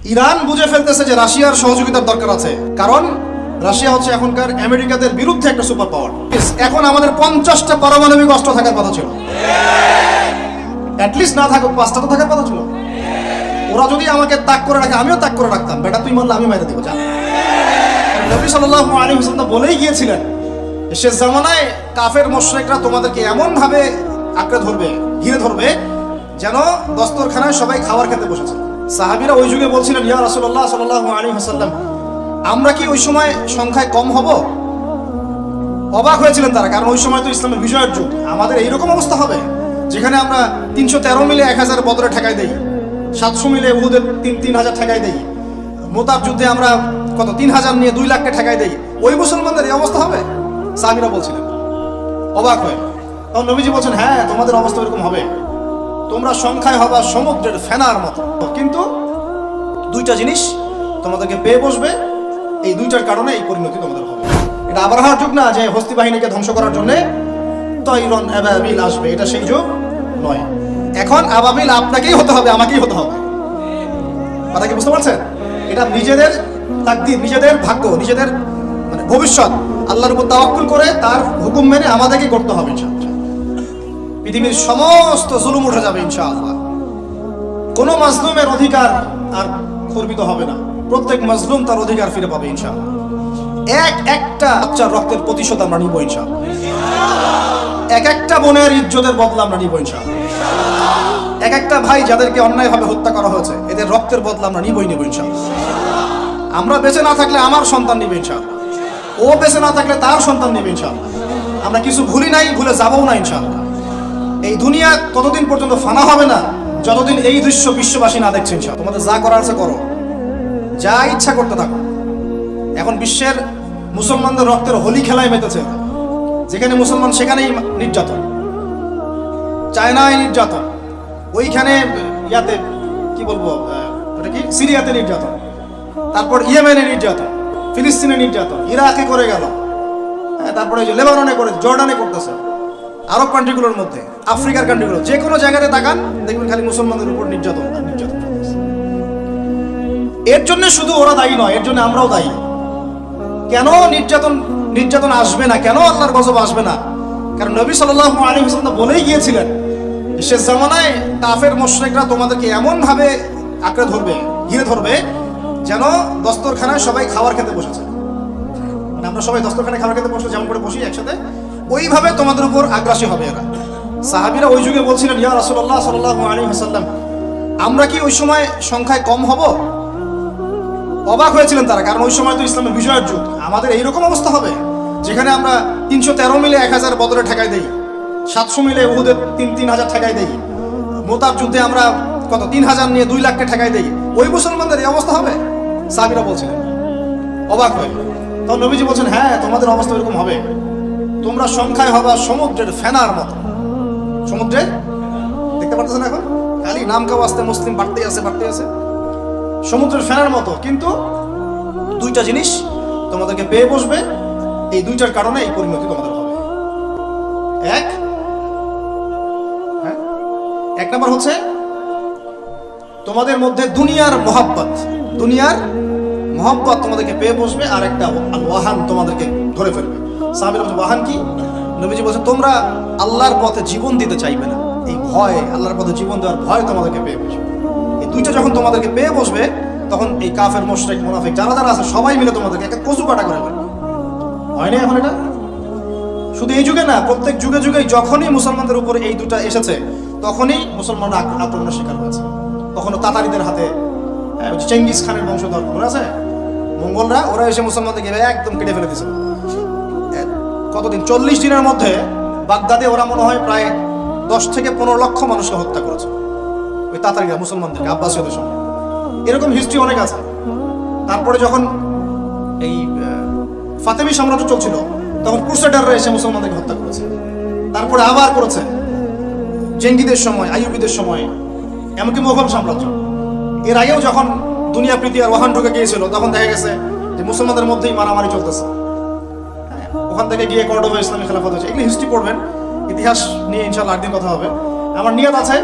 Iran বুঝে ফেলতেছে যে রাশিয়ার সহযোগিতার দরকার আছে, কারণ রাশিয়া হচ্ছে এখনকার আমেরিকাদের বিরুদ্ধে একটা সুপার পাওয়ার। এখন আমাদের 50টা পারমাণবিক অস্ত্র থাকার কথা ছিল, অ্যাটলিস্ট না থাকুক 5টা তো থাকার কথা ছিল। ওরা যদি আমাকে তাক করে রাখে আমিও তাক করে রাখতাম, বেটা তুই মারলে আমি মেরে দেবো। যা নবী সাল্লাল্লাহু আলাইহি ওয়াসাল্লাম বলেই গিয়েছিলেন, শেষ জামানায় কাফের মুশরিকরা তোমাদেরকে এমন ভাবে আঁকড়ে ধরবে, ঘিরে ধরবে, যেন দস্তরখানায় সবাই খাবার খেতে বসেছে। সাহাবীরা ওই যুগে বলছিলেন, ইয়া রাসূলুল্লাহ সাল্লাল্লাহু আলাইহি ওয়াসাল্লাম, আমরা কি ওই সময় সংখ্যায় কম হব? অবাক হয়েছিলেন তারা, কারণ ওই সময় তো ইসলামের বিজয়ের যুগ। আমাদের এইরকম অবস্থা হবে যেখানে আমরা 313 মিলে 1000 বদরে ঠেকাই দেই, 700 মিলে উহুদের 3000 ঠেকাই দেই, মোতাব যুদ্ধে আমরা কত 3000 নিয়ে 2 লাখকে ঠেকাই দেই, ওই মুসলমানদের এই অবস্থা হবে? সাহাবীরা বলছিলেন অবাক হয়ে। তখন নবীজি বলছেন, হ্যাঁ তোমাদের অবস্থা এরকম হবে, তোমরা সংখ্যায় হবা সমুদ্রের ফেনার মতো, কিন্তু 2টা জিনিস তোমাদেরকে পেয়ে বসবে, এই 2টার কারণে এই পরিণতি তোমাদের হবে। এটা আবরাহার যুগ না যে হস্তি বাহিনীকে ধ্বংস করার জন্য তৈরন আবাবিল আসবে, এটা সেই যুগ নয়। এখন আবাবিল আপনাকেই হতে হবে, আমাকেই হতে হবে। কথা কি বুঝতে পারছেন? এটা নিজেদের তাকদীর, নিজেদের ভাগ্য, নিজেদের মানে ভবিষ্যৎ আল্লাহর উপর তাওয়াক্কুল করে তার হুকুম মেনে আমাদেরকে করতে হবে ইনশাআল্লাহ। পৃথিবীর সমস্ত জুলুম উঠে যাবে ইনশাআল্লাহ। কোনো মাজলুমের অধিকার আর খর্বিত হবে না, প্রত্যেক মাজলুম তার অধিকার ফিরে পাবে ইনশাআল্লাহ। একটা বাচ্চার রক্তের প্রতিশোধ আমরা নিব ইনশাআল্লাহ। একটা বোনের ইজ্জতের বদলা আমরা নিব ইনশাআল্লাহ। একটা ভাই যাদেরকে অন্যায়ভাবে হত্যা করা হয়েছে, এদের রক্তের বদলা আমরা নিব ইনশাআল্লাহ। আমরা বেঁচে না থাকলে আমার সন্তান নিবে ইনশাআল্লাহ, ও বেঁচে না থাকলে তার সন্তান নিবে ইনশাআল্লাহ। আমরা কিছু ভুলি নাই, ভুলে যাবও না ইনশাআল্লাহ। এই দুনিয়া ততদিন পর্যন্ত ফানা হবে না যতদিন এই দৃশ্য বিশ্ববাসী না দেখছে ইনশাআল্লাহ। তোমাদের যা করার আছে করো, যা ইচ্ছা করতে থাকো। এখন বিশ্বের মুসলমানদের রক্তের হোলি খেলায় মেতেছে, যেখানে মুসলমান সেখানেই নির্যাতন, চায়নায় নির্যাতন, ওইখানে ইয়াতে কি বলবো ওটা কি সিরিয়াতে নির্যাতন, তারপর ইয়েমেনে নির্যাতন, ফিলিস্তিনে নির্যাতন, ইরাকে করে গেল, তারপরে যে লেবাননে করে, জর্ডানে করতেছে, আরব কান্ট্রিগুলোর মধ্যে, আফ্রিকার কান্ট্রিগুলো, যে কোনো জায়গাতে তাকান দেখবেন খালি মুসলমানদের উপর নির্যাতন আর নির্যাতন। এর জন্য শুধু ওরা দায়ী নয়, এর জন্য আমরাও দায়ী। কেন নির্যাতন আসবে না, কেন আল্লাহর গজব আসবে না? কারণ নবী সাল্লাল্লাহু আলাইহি ওয়াসাল্লাম বলেই গিয়েছিলেন, শেষ জামানায় কাফের মুশরিকরা তোমাদেরকে এমন ভাবে আঁকড়ে ধরবে, ঘিরে ধরবে, যেন দস্তরখানায় সবাই খাবার খেতে বসেছে। মানে আমরা সবাই দস্তরখানায় খাবার খেতে বসে যেমন করে বসি একসাথে, ওইভাবে তোমাদের উপর আগ্রাসী হবে এরা। সাহাবীরা ওই যুগে বলছিলেন, ইয়া রাসূলুল্লাহ সাল্লাল্লাহু আলাইহি ওয়াসাল্লাম, আমরা কি ওই সময় সংখ্যায় কম হব? অবাক হয়েছিলেন তারা, কারণ ওই সময় তো ইসলামের বিজয়ের যুগ। আমাদের এইরকম অবস্থা হবে যেখানে আমরা 313 মিলে 1000 বদরে ঠেকাই দেই, 700 মিলে উহুদের 3000 ঠেকাই দেই, মোতাব যুদ্ধে আমরা কত 3000 নিয়ে 2 লাখকে ঠেকাই দেই, ওই মুসলমানদের এই অবস্থা হবে? সাহাবীরা বলছিলেন অবাক হয়ে। তখন নবীজি বলছেন, হ্যাঁ তোমাদের অবস্থা এরকম হবে, তোমরা সংখ্যায় হবা সমুদ্রের ফেনার মতো। সমুদ্রে দেখতে পারতেছেন এখন খালি নাম কাও আসতে মুসলিম বাড়তেই আছে, সমুদ্রের ফেনার মতো, কিন্তু 2টা জিনিস তোমাদেরকে পেয়ে বসবে, এই 2টার কারণে এই পরিণতি তোমাদের হবে। এক নাম্বার হচ্ছে তোমাদের মধ্যে দুনিয়ার মহব্বত তোমাদেরকে পেয়ে বসবে, আর একটা ওয়াহান তোমাদেরকে ধরে ফেলবে। সাহাবীরা বলছে, ওয়াহান কি? নবীজি বলছে, তোমরা আল্লাহর পথে জীবন দিতে চাইবে না, এই ভয়, আল্লাহর পথে জীবন দেওয়ার ভয় তোমাদেরকে পেয়ে বসবে। এই 2টা যখন তোমাদেরকে পেয়ে বসবে, তখন এই কাফের মুশরিক মুনাফিক যারা আছে সবাই মিলে তোমাদেরকে একটা কচু কাটা করে ফেলবে। হয় না এখন এটা? শুধু এই যুগে না, প্রত্যেক যুগে যুগে যখনই মুসলমানদের উপর এই 2টা এসেছে, তখনই মুসলমানরা আক্রমণের শিকার হয়েছে। কখনো তাতারিদের হাতে, চেঙ্গিস খানের বংশধর মনে আছে, মঙ্গলরা, ওরা এসে মুসলমানদেরকে একদম কেটে ফেলে দিয়েছিল। কতদিন, 40 দিনের মধ্যে বাগদাদে ওরা মনে হয় প্রায় 10 থেকে 15 লক্ষ মানুষকে হত্যা করেছে, ওই তাতারিরা মুসলমানদেরকে, আব্বাসীয়দের সঙ্গে। এরকম হিস্ট্রি অনেক আছে। তারপরে যখন এই ফাতেমি সাম্রাজ্য চলছিল, তখন ক্রুসেডাররা এসে মুসলমানদেরকে হত্যা করেছে। তারপরে আবার করেছে জেঙ্গিদের সময়, আইয়ুবীদের সময়, এমনকি মোগল সাম্রাজ্য। এর আগেও যখন দুনিয়া প্রীতি আর ওয়াহান ঢুকে গিয়েছিল, তখন দেখা গেছে যে মুসলমানদের মধ্যেই মারামারি চলতেছে। ওখান থেকে গিয়ে কর্ডোবা ইসলামী খেলাফত হয়েছে। এগুলি হিস্ট্রি পড়বেন, ইতিহাস নিয়ে ইনশাআল্লাহ একদিন কথা হবে। আমার নিয়ত আছে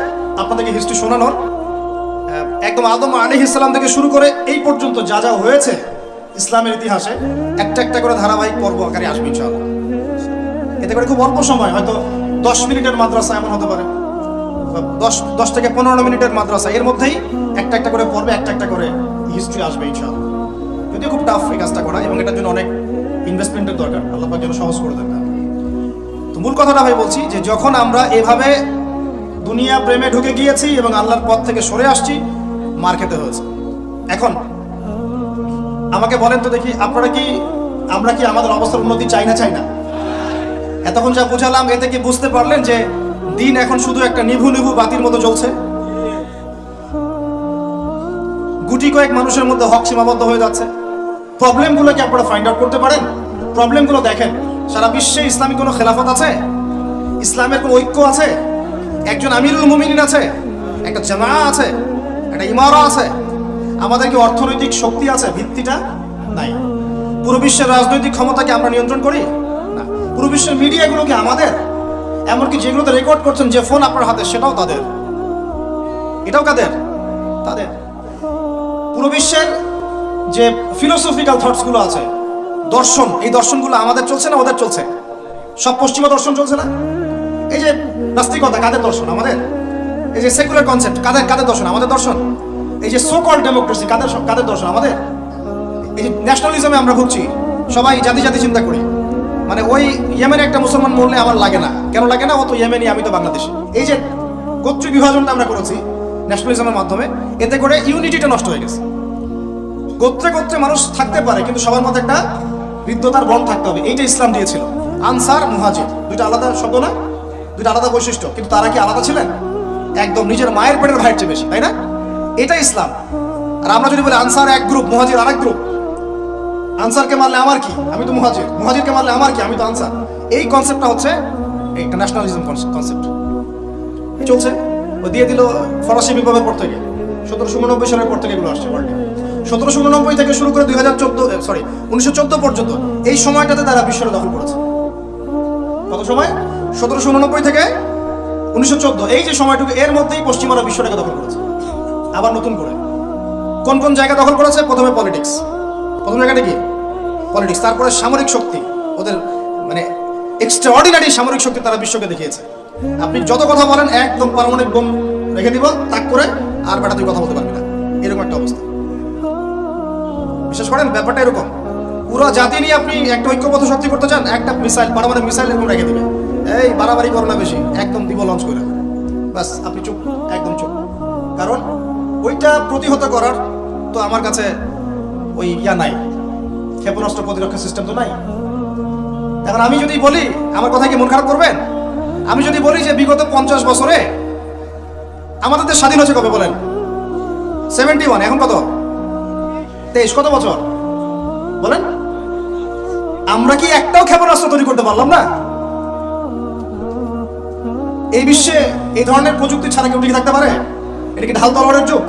আপনাদেরকে হিস্ট্রি শোনানোর, একদম আদম আলাইহিস সালাম থেকে শুরু করে এই পর্যন্ত যা যা হয়েছে ইসলামের ইতিহাসে একটা একটা করে ধারাবাহিক পর্ব আকারে আসবে ইনশাআল্লাহ। এতে করে খুব অল্প সময়, হয়তো 10 মিনিটের মাদ্রাসা এমন হতে পারে, 10 থেকে 15 মিনিটের মাদ্রাসা, এর মধ্যেই একটা একটা করে পর্বে একটা একটা করে হিস্ট্রি আসবে ইনশাআল্লাহ। যদিও খুব টাফ এই কাজটা করা, এবং এটার জন্য অনেক ইনভেস্টমেন্টের দরকার, আল্লাহ পাক যেন সহজ করে দেন। তো মূল কথাটা ভাই বলছি যে যখন আমরা এভাবে দুনিয়া প্রেমে ঢুকে গিয়েছি এবং আল্লাহর পথ থেকে সরে আসছি, মার খেতে হয়েছে। এখন আমাকে বলেন তো দেখি, আমরা কি আমাদের অবস্থার উন্নতি চাই না? এতক্ষণ যা বুঝালাম এতে কি বুঝতে পারলেন যে দিন এখন শুধু একটা নিভু নিভু বাতির মতো জ্বলছে? গুটি কয়েক মানুষের মধ্যে হক সীমাবদ্ধ হয়ে যাচ্ছে। প্রবলেমগুলো কি আপনারা ফাইন্ড আউট করতে পারেন? প্রবলেমগুলো দেখেন। সারা বিশ্বে ইসলামিক কোনো খেলাফত আছে? ইসলামের কোনো ঐক্য আছে? একজন আমিরুল মুমিনিন আছে? একটা জামাআ আছে? একটা ইমারা আছে? আমাদের কি অর্থনৈতিক শক্তি আছে? ভিত্তিটা নাই। পুরো বিশ্বের রাজনৈতিক ক্ষমতাকে আমরা নিয়ন্ত্রণ করি না। পুরো বিশ্বের মিডিয়াগুলো কি আমাদের? এমনকি যেগুলোতে রেকর্ড করছেন, যে ফোন আপনার হাতে, সেটাও তাদের। এটাও কাদের? তাদের। পুরো বিশ্বের যে ফিলোসফিক্যাল থটসগুলো আছে, দর্শন, এই দর্শনগুলো আমাদের চলছে না ওদের চলছে? সব পশ্চিমা দর্শন চলছে না? এই যে নাস্তিকতা, কাদের দর্শন? আমাদের। এই যে সেকুলার কনসেপ্ট, কাদের দর্শন? আমাদের দর্শন। এই যে সো কল্ড ডেমোক্রেসি, কাদের দর্শন? আমাদের। এই যে ন্যাশনালিজমে আমরা ভুগছি, সবাই জাতি চিন্তা করি, মানে ওই ইয়েমেনে একটা মুসলমান মরলে আমার লাগে না। কেন লাগে না? ও তো ইয়েমেনি, আমি তো বাংলাদেশি। এই যে গোত্র বিভাজনটা আমরা করেছি ন্যাশনালিজমের মাধ্যমে, এতে করে ইউনিটিটা নষ্ট হয়ে গেছে। গোত্রে মানুষ থাকতে পারে, কিন্তু সবার মধ্যে একটা হৃদ্যতার বন্ড থাকতে হবে। এইটা ইসলাম দিয়েছিল। আনসার, মুহাজির, দুইটা আলাদা শব্দ না? দুইটা আলাদা বৈশিষ্ট্য, কিন্তু তারা কি আলাদা ছিলেন? একদম নিজের মায়ের পেটের ভাইয়ের চেয়ে বেশি, তাই না? এটা ইসলাম। আর আমরা যদি বলি আনসার এক গ্রুপ, মুহাজির আরেক গ্রুপ, আনসারকে মারলে আমার কি, আমি তো মুহাজির, মুহাজিরকে মারলে আমার কি, আমি তো আনসার, এই কনসেপ্টটা হচ্ছে একটা ন্যাশনালিজম কনসেপ্ট চলছে। ও দিয়ে দিল ফরাসি বিপ্লবের পর থেকে, 1789 সালের পর থেকে এগুলো আসছে ওয়ার্ল্ডে। 1789 থেকে শুরু করে 1914 পর্যন্ত এই সময়টাতে তারা বিশ্বটা দখল করেছে। কত সময়? 1789 থেকে 1914, এই যে সময়টুকু, এর মধ্যেই পশ্চিমারা বিশ্বটাকে দখল করেছে। আবার নতুন করে কোন জায়গা দখল করেছে? প্রথমে পলিটিক্স, প্রথম জায়গাটা কি? পলিটিক্স। তারপরে সামরিক শক্তি, ওদের মানে এক্সট্রাঅর্ডিনারি সামরিক শক্তি তারা বিশ্বকে দেখিয়েছে। আপনি যত কথা বলেন, একদম পারমাণবিক বোম রেখে দিব তাক করে, আর বেটা তুই কথা বলতে পারবি না, এরকম একটা অবস্থা। বিশেষ করেন ব্যাপারটা এরকম, পুরো জাতি নিয়ে আপনি একটা ঐক্যবদ্ধ শক্তি করতে চান, একটা মিসাইল, পারমাণবিক মিসাইল এরকম রেখে দিবে, এই বাড়াবাড়ি করো না বেশি, একদম দিব লঞ্চ করে, বাস আপনি চুপ, একদম চুপ। কারণ ওইটা প্রতিহত করার তো আমার কাছে ওই নাই, ক্ষেপণাস্ত্র প্রতিরক্ষা সিস্টেম তো নাই। এখন আমি যদি বলি, আমার কথা কি মন খারাপ করবেন? আমি যদি বলি যে বিগত 50 বছরে আমাদের দেশ স্বাধীন হয়েছে কবে বলেন? 71, এখন কত? 23, কত বছর বলেন? আমরা কি একটাও ক্ষেপণাস্ত্র তৈরি করতে পারলাম না? এই বিশ্বে এই ধরনের প্রযুক্তি ছাড়া কেউ টিকে থাকতে পারে? এটা কি ঢাল তলোয়ারের যুগ,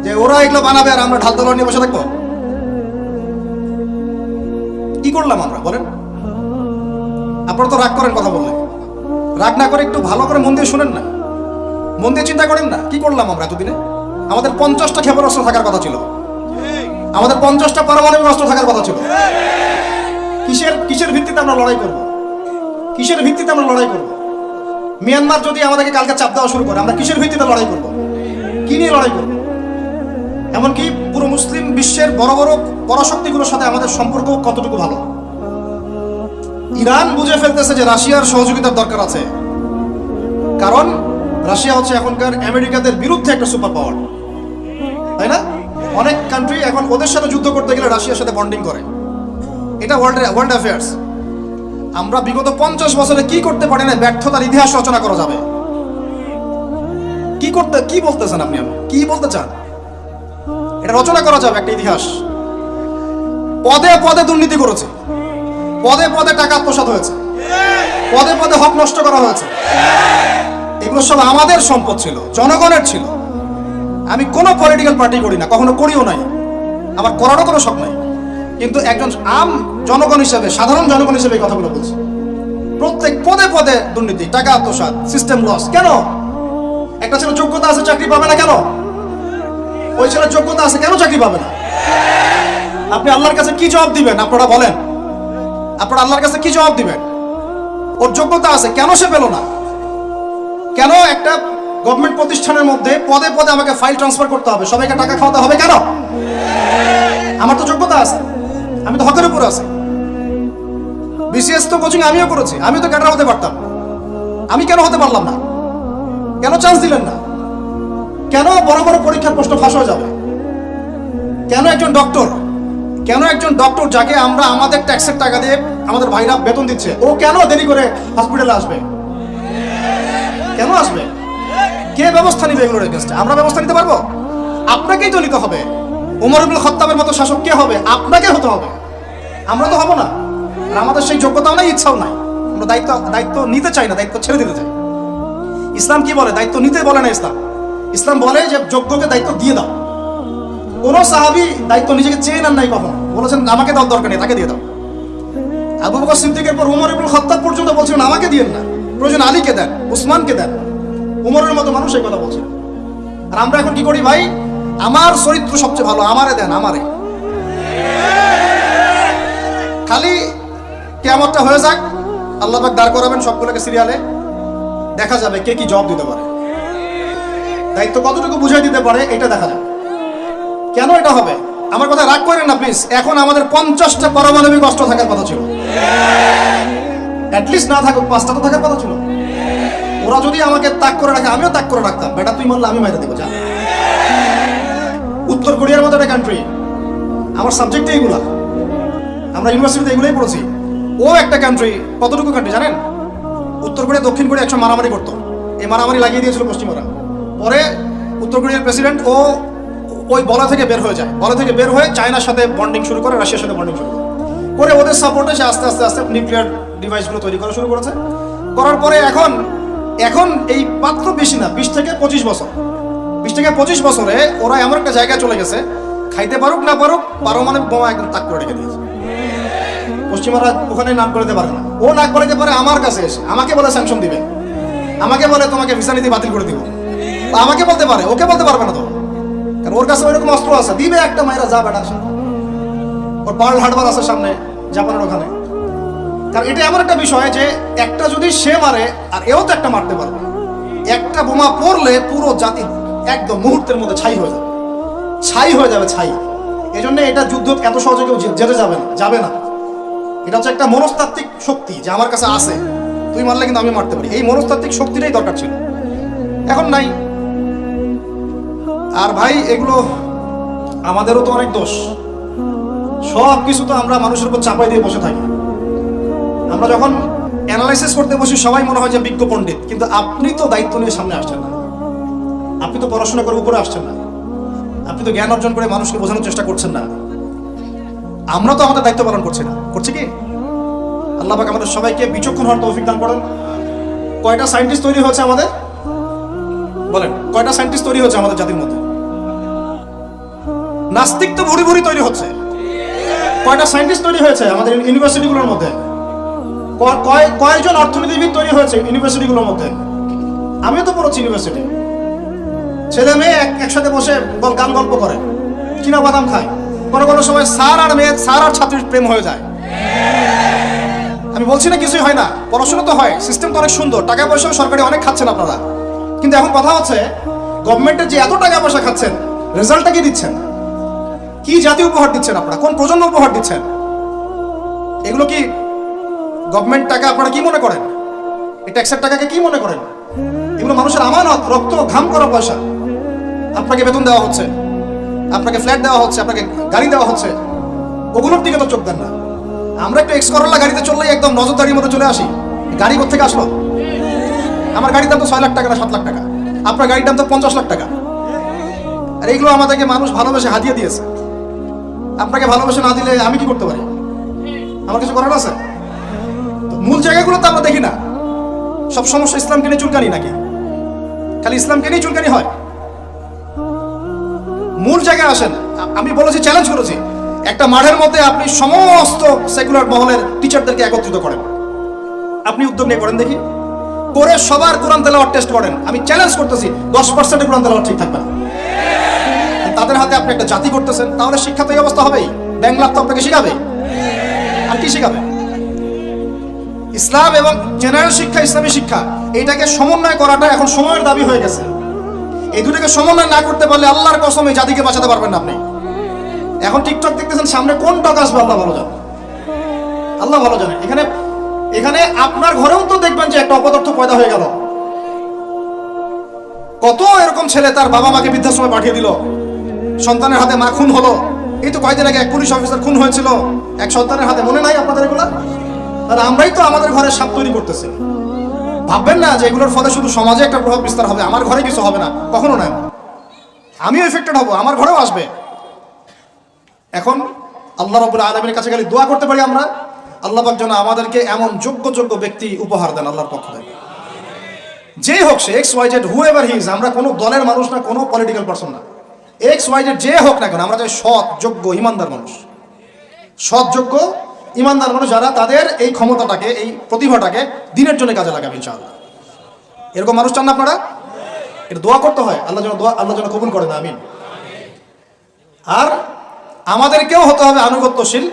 যে ওরা এগুলো বানাবে আর আমরা ঢাল তলোয়ার নিয়ে বসে থাকবো? কি করলাম আমরা বলেন? আপনারা তো রাগ করেন কথা বললে, রাগ না করে একটু ভালো করে মন দিয়ে শুনেন না, মন দিয়ে চিন্তা করেন না। কি করলাম আমরা এতদিনে? আমাদের 50টা ক্ষেপণাস্ত্র থাকার কথা ছিল, আমাদের 50টা পারমাণবিক অস্ত্র থাকার কথা ছিল। কিসের ভিত্তিতে আমরা লড়াই করব? কিসের ভিত্তিতে আমরা লড়াই করব? মিয়ানমার যদি আমাদেরকে কালকে চাপ দেওয়া শুরু করে, আমরা কিসের ভিত্তিতে লড়াই করব? কি নিয়ে লড়াই করব? এমনকি পুরো মুসলিম বিশ্বের বড় বড় পরাশক্তিগুলোর সাথে আমাদের সম্পর্ক কতটুকু ভালো। ইরান বুঝে ফেলতেছে যে রাশিয়ার সহযোগিতার দরকার আছে, কারণ রাশিয়া হচ্ছে এখনকার আমেরিকাদের বিরুদ্ধে একটা সুপার পাওয়ার, তাই না? অনেক কান্ট্রি এখন ওদের সাথে যুদ্ধ করতে গেলে রাশিয়ার সাথে বন্ডিং করে। এটা ওয়ার্ল্ড অ্যাফেয়ার্স। আমরা বিগত 50 বছরে কি করতে পারি না, ব্যর্থতার ইতিহাস রচনা করা যাবে। কি বলতেছেন আপনি? কি বলতে চান? এটা রচনা করা যাবে একটা ইতিহাস। পদে পদে দুর্নীতি করেছে, পদে পদে টাকা আত্মসাৎ হয়েছে, পদে পদে হক নষ্ট করা হয়েছে। এগুলো সব আমাদের সম্পদ ছিল, জনগণের ছিল। আমি কোনো পলিটিক্যাল পার্টি করি না, কখনো করিও নাই, আমার করারও কোনো শখ নাই। কিন্তু একজন জনগণ হিসেবে, সাধারণ জনগণ হিসেবে এই কথাগুলো বলছি। প্রত্যেক পদে পদে দুর্নীতি, টাকা আত্মসাৎ, সিস্টেম লস। কেন? একটা ছেলে যোগ্যতা আছে, চাকরি পাবে না কেন? ওই ছেলের যোগ্যতা আছে, কেন চাকরি পাবে না? আপনি আল্লাহর কাছে কি জবাব দিবেন? আপনারা বলেন, আপনারা আল্লাহর কাছে কি জবাব দিবেন? ওর যোগ্যতা আছে, কেন সে পেল না? কেন একটা গভর্নমেন্ট প্রতিষ্ঠানের মধ্যে পদে পদে আমাকে ফাইল ট্রান্সফার করতে হবে, সবাইকে টাকা খাওয়াতে হবে কেন? আমার তো যোগ্যতা আছে, আমি তো হকের উপর আছি। বিসিএস তো কোচিং আমিও করেছি, আমি তো ক্যাডার হতে পারতাম, আমি কেন হতে পারলাম না? কেন চান্স দিলেন না? কেন বড় বড় পরীক্ষার প্রশ্ন ফাঁস হয়ে যাবে? কেন একজন ডক্টর যাকে আমরা আমাদের ট্যাক্সের টাকা দিয়ে আমাদের ভাইরা বেতন দিচ্ছে, ও কেন দেরি করে হসপিটালে আসবে? কেন আসবে? কে ব্যবস্থা নিবে এগুলোর এগেইনস্টে? আমরা ব্যবস্থা নিতে পারবো? আপনাকেই তো নিতে হবে। ওমর ইবনে খাত্তাবের মতো শাসক কে হবে? আপনাকে হতে হবে, আমরা তো হব না। আর আমাদের সেই যোগ্যতাও নাই, ইচ্ছাও নাই। আমরা দায়িত্ব নিতে চাই না, দায়িত্ব ছেড়ে দিতে চাই। ইসলাম কি বলে? দায়িত্ব নিতে বলে না ইসলাম বলে যে যোগ্যকে দায়িত্ব দিয়ে দাও। কোন সাহাবী দায়িত্ব নিজেকে চেয়ে নেন নাই কখনো, বলেছেন আমাকে দাও, দরকার নেই, তাকে দিয়ে দাও। আবু বকর সিদ্দিকের পর ওমর ইবনে খাত্তাব পর্যন্ত বলছিলেন আমাকে দিয়েন না, প্রয়োজন আলীকে দেন, উসমানকে দেন। উমরের মতো মানুষ এই কথা বলছেন। আর আমরা এখন কি করি ভাই? আমার চরিত্র সবচেয়ে ভালো, আমারে দেন, আমারে। খালি কিয়ামতটা হয়ে যাক, আল্লাহ পাক দাঁড় করাবেন সবগুলোকে সিরিয়ালে, দেখা যাবে কে কি জবাব দিতে পারে, দায়িত্ব কতটুকু বুঝাই দিতে পারে, এটা দেখা যাবে। কেন এটা হবে? আমার কথা রাগ করেন না প্লিজ। এখন আমাদের 50টা পারমাণবিক অস্ত্র থাকার কথা ছিল, অ্যাটলিস্ট না থাকুক 5টা তো থাকার কথা ছিল। ওরা যদি আমাকে তাক করে রাখে, আমিও তাক করে রাখতাম। বেটা তুই মারলে আমি মেরে দেবো, যা। উত্তর কোরিয়ার মতো একটা কান্ট্রি, আমার সাবজেক্টে এইগুলা, আমরা ইউনিভার্সিটিতে এগুলোই পড়েছি। ও একটা কান্ট্রি, কতটুকু কান্ট্রি জানেন? উত্তর কোরিয়া দক্ষিণ কোরিয়া একসময় মারামারি করতো, এই মারামারি লাগিয়ে দিয়েছিল পশ্চিমরা। পরে উত্তর কোরিয়ার প্রেসিডেন্ট ওই বলা থেকে বের হয়ে যায়, বলা থেকে বের হয়ে চায়নার সাথে বন্ডিং শুরু করে, রাশিয়ার সাথে বন্ডিং শুরু করে ওদের সাপোর্টে সে আস্তে আস্তে নিউক্লিয়ার ডিভাইসগুলো তৈরি করা শুরু করেছে। করার পরে এখন এই মাত্র বেশি না, 20 থেকে 25 বছরে ওরা এমন একটা জায়গায় চলে গেছে, খাইতে পারুক না পারুক পারমাণবিক বোমা একদম তাক করে রেখে দিয়েছে। পশ্চিমারা ওখানে নাক করতে পারে না, ও নাক করতে পারে আমার কাছে এসে, আমাকে বলে স্যাংশন দিবে, আমাকে বলে তোমাকে ভিসা নীতি বাতিল করে দিব, আমাকে বলতে পারে, ওকে বলতে পারবে না তো, কারণ ওর কাছে ওইরকম অস্ত্র আছে, দিবে একটা মায়েরা, যা বেটা। ওর পার্ল হারবার আছে সামনে জাপানের ওখানে। কারণ এটা এমন একটা বিষয় যে একটা যদি সে মারে আর এও তো একটা মারতে পারবে, একটা বোমা পড়লে পুরো জাতি একদম মুহূর্তের মধ্যে ছাই হয়ে যাবে। এই জন্য এটা যুদ্ধ এত সহজে কেউ যেতে যাবে না। এটা হচ্ছে একটা মনস্তাত্ত্বিক শক্তি যে আমার কাছে আছে, তুই মারলে কিন্তু আমি মারতে পারি। এই মনস্তাত্ত্বিক শক্তিটাই দরকার ছিল, এখন নাই। আর ভাই এগুলো আমাদেরও তো অনেক দোষ, সব কিছু তো আমরা মানুষের উপর চাপাই দিয়ে বসে থাকি। আমরা যখন অ্যানালাইসিস করতে বসি সবাই মনে হয় যে বিজ্ঞ পণ্ডিত, কিন্তু আপনি তো দায়িত্ব নিয়ে সামনে আসছেন না, আপনি তো পড়াশোনা করে উপরে আসছেন না, আপনি তো জ্ঞান অর্জন করে মানুষকে বোঝানোর চেষ্টা করছেন না। আমরা তো আমাদের দায়িত্ব পালন করছি না, করছি কি? আল্লাহ পাক আমাদের সবাইকে বিচক্ষণ হওয়ার তৌফিক দান করেন। কয়টা সায়েন্টিস্ট তৈরি হয়েছে আমাদের? বলেন, কয়টা সায়েন্টিস্ট তৈরি হয়েছে আমাদের জাতির মধ্যে? নাস্তিক তো ভুরি ভুরি তৈরি হচ্ছে। কয়টা সায়েন্টিস্ট তৈরি হয়েছে আমাদের ইউনিভার্সিটিগুলোর মধ্যে? কয়জন অর্থনীতিবিদ তৈরি হয়েছে ইউনিভার্সিটিগুলোর মধ্যে? আমিও তো পড়েছি ইউনিভার্সিটি। ছেলে মেয়ে একসাথে বসে গান গল্প করে, চীনা বাদাম খায়। কোনো সময় স্যার আর ছাত্রীর প্রেম হয়ে যায়। আমি বলছি না কিছুই হয় না, পড়াশোনা তো হয়, সিস্টেম তো অনেক সুন্দর, টাকা পয়সাও সরকারি অনেক খাচ্ছেন আপনারা। কিন্তু এখন কথা হচ্ছে গভর্নমেন্টের যে এত টাকা পয়সা খাচ্ছেন, রেজাল্টটা কি দিচ্ছেন? কি জাতীয় উপহার দিচ্ছেন আপনারা? কোন প্রজন্ম উপহার দিচ্ছেন? এগুলো কি গভর্নমেন্ট টাকা? আপনারা কি মনে করেন এই ট্যাক্সের টাকাকে কি মনে করেন? এগুলো মানুষের আমানত, রক্ত ঘাম করা পয়সা। আপনাকে বেতন দেওয়া হচ্ছে, আপনাকে ফ্ল্যাট দেওয়া হচ্ছে, আপনাকে গাড়ি দেওয়া হচ্ছে, ওগুলোর দিকে তো চোখ দেন না। আমরা একটু এক্স করোলা গাড়িতে চললেই একদম নজরদারির মধ্যে চলে আসি। গাড়ি কোথেকে আসলো? আমার গাড়ির দাম তো 6 লাখ টাকা না 7 লাখ টাকা, আপনার গাড়ির দাম তো 50 লাখ টাকা। আর এইগুলো আমাদেরকে মানুষ ভালোবেসে হাতিয়ে দিয়েছে। আপনাকে ভালোবেসে না দিলে আমি কি করতে পারি? আমার কিছু করার আছে? মূল জায়গাগুলো তো আমরা দেখি না। সব সমস্যা ইসলামকে নিয়ে চুলকানি নাকি? খালি ইসলামকে নিয়ে চুলকানি হয়? মূল জায়গায় আসেন। আমি বলেছি, চ্যালেঞ্জ করেছি, একটা মাঠের মধ্যে আপনি সমস্ত সেকুলার মহলের টিচারদেরকে একত্রিত করেন, আপনি উদ্যোগ নিয়ে করেন দেখি, করে সবার কোরআন তেলাওয়াত টেস্ট করেন। আমি চ্যালেঞ্জ করতেছি 10% কোরআন তেলাওয়াত ঠিক থাকবে না। তাদের তাদের হাতে আপনি একটা জাতি করতেছেন, তাহলে শিক্ষা তো এই অবস্থা হবেই। ব্যাংলা তো আপনাকে শিখাবে, আর কি শিখাবে? ইসলাম এবং জেনারেল শিক্ষা, ইসলামী শিক্ষা, এইটাকে সমন্বয় করাটা এখন সময়ের দাবি হয়ে গেছে। এই দুটাকে সমন্বয় না করতে পারলে আল্লাহর কসম এই জাতিকে বাঁচাতে পারবেন না আপনি। এখন টিকটক দেখতেছেন, সামনে কোন টক আসবে আল্লাহ ভালো জানে, আল্লাহ ভালো জানে। এখানে এখানে আপনার ঘরেও তো দেখবেন যে একটা অপদার্থ পয়দা হয়ে গেল। কত এরকম ছেলে তার বাবা মাকে বৃদ্ধাশ্রমে পাঠিয়ে দিল, সন্তানের হাতে মা খুন হলো। এই তো কয়েকদিন আগে এক পুলিশ অফিসার খুন হয়েছিল এক সন্তানের হাতে, মনে নাই আপনাদের এগুলা? তাহলে আমরাই তো আমাদের ঘরে সাপ তৈরি করতেছি। ভাববেন না যে এগুলোর ফলে শুধু সমাজে একটা প্রভাব বিস্তার হবে, আমার ঘরে কিছু হবে না, কখনো নয়। আমিও এফেক্টেড হব, আমার ঘরেও আসবে। এখন আল্লাহ রাব্বুল আলামিনের কাছে গেলে দোয়া করতে পারি আমরা, আল্লাহ পাক যেন আমাদেরকে এমন যোগ্য যোগ্য ব্যক্তি উপহার দেন আল্লাহর পক্ষ থেকে। যেই হোক সে X Y Z, whoever he is, আমরা কোনো দলের মানুষ না, কোনো পলিটিক্যাল পারসন না। এক্স ওয়াই জেড যে হোক না কেন, আমরা চাই সৎ, যোগ্য, ইমানদার মানুষ। সৎ, যোগ্য, ইমানদার মানুষ যারা তাদের এই ক্ষমতাটাকে, এই প্রতিভাটাকে দিনের জন্য কাজে লাগাবে ইনশাআল্লাহ। এরকম মানুষ চান না আপনারা? এটা দোয়া করতে হয়, আল্লাহ যেন কবুল করেন, আমিন। আর আমাদেরকেও হতে হবে আনুগত্যশীল,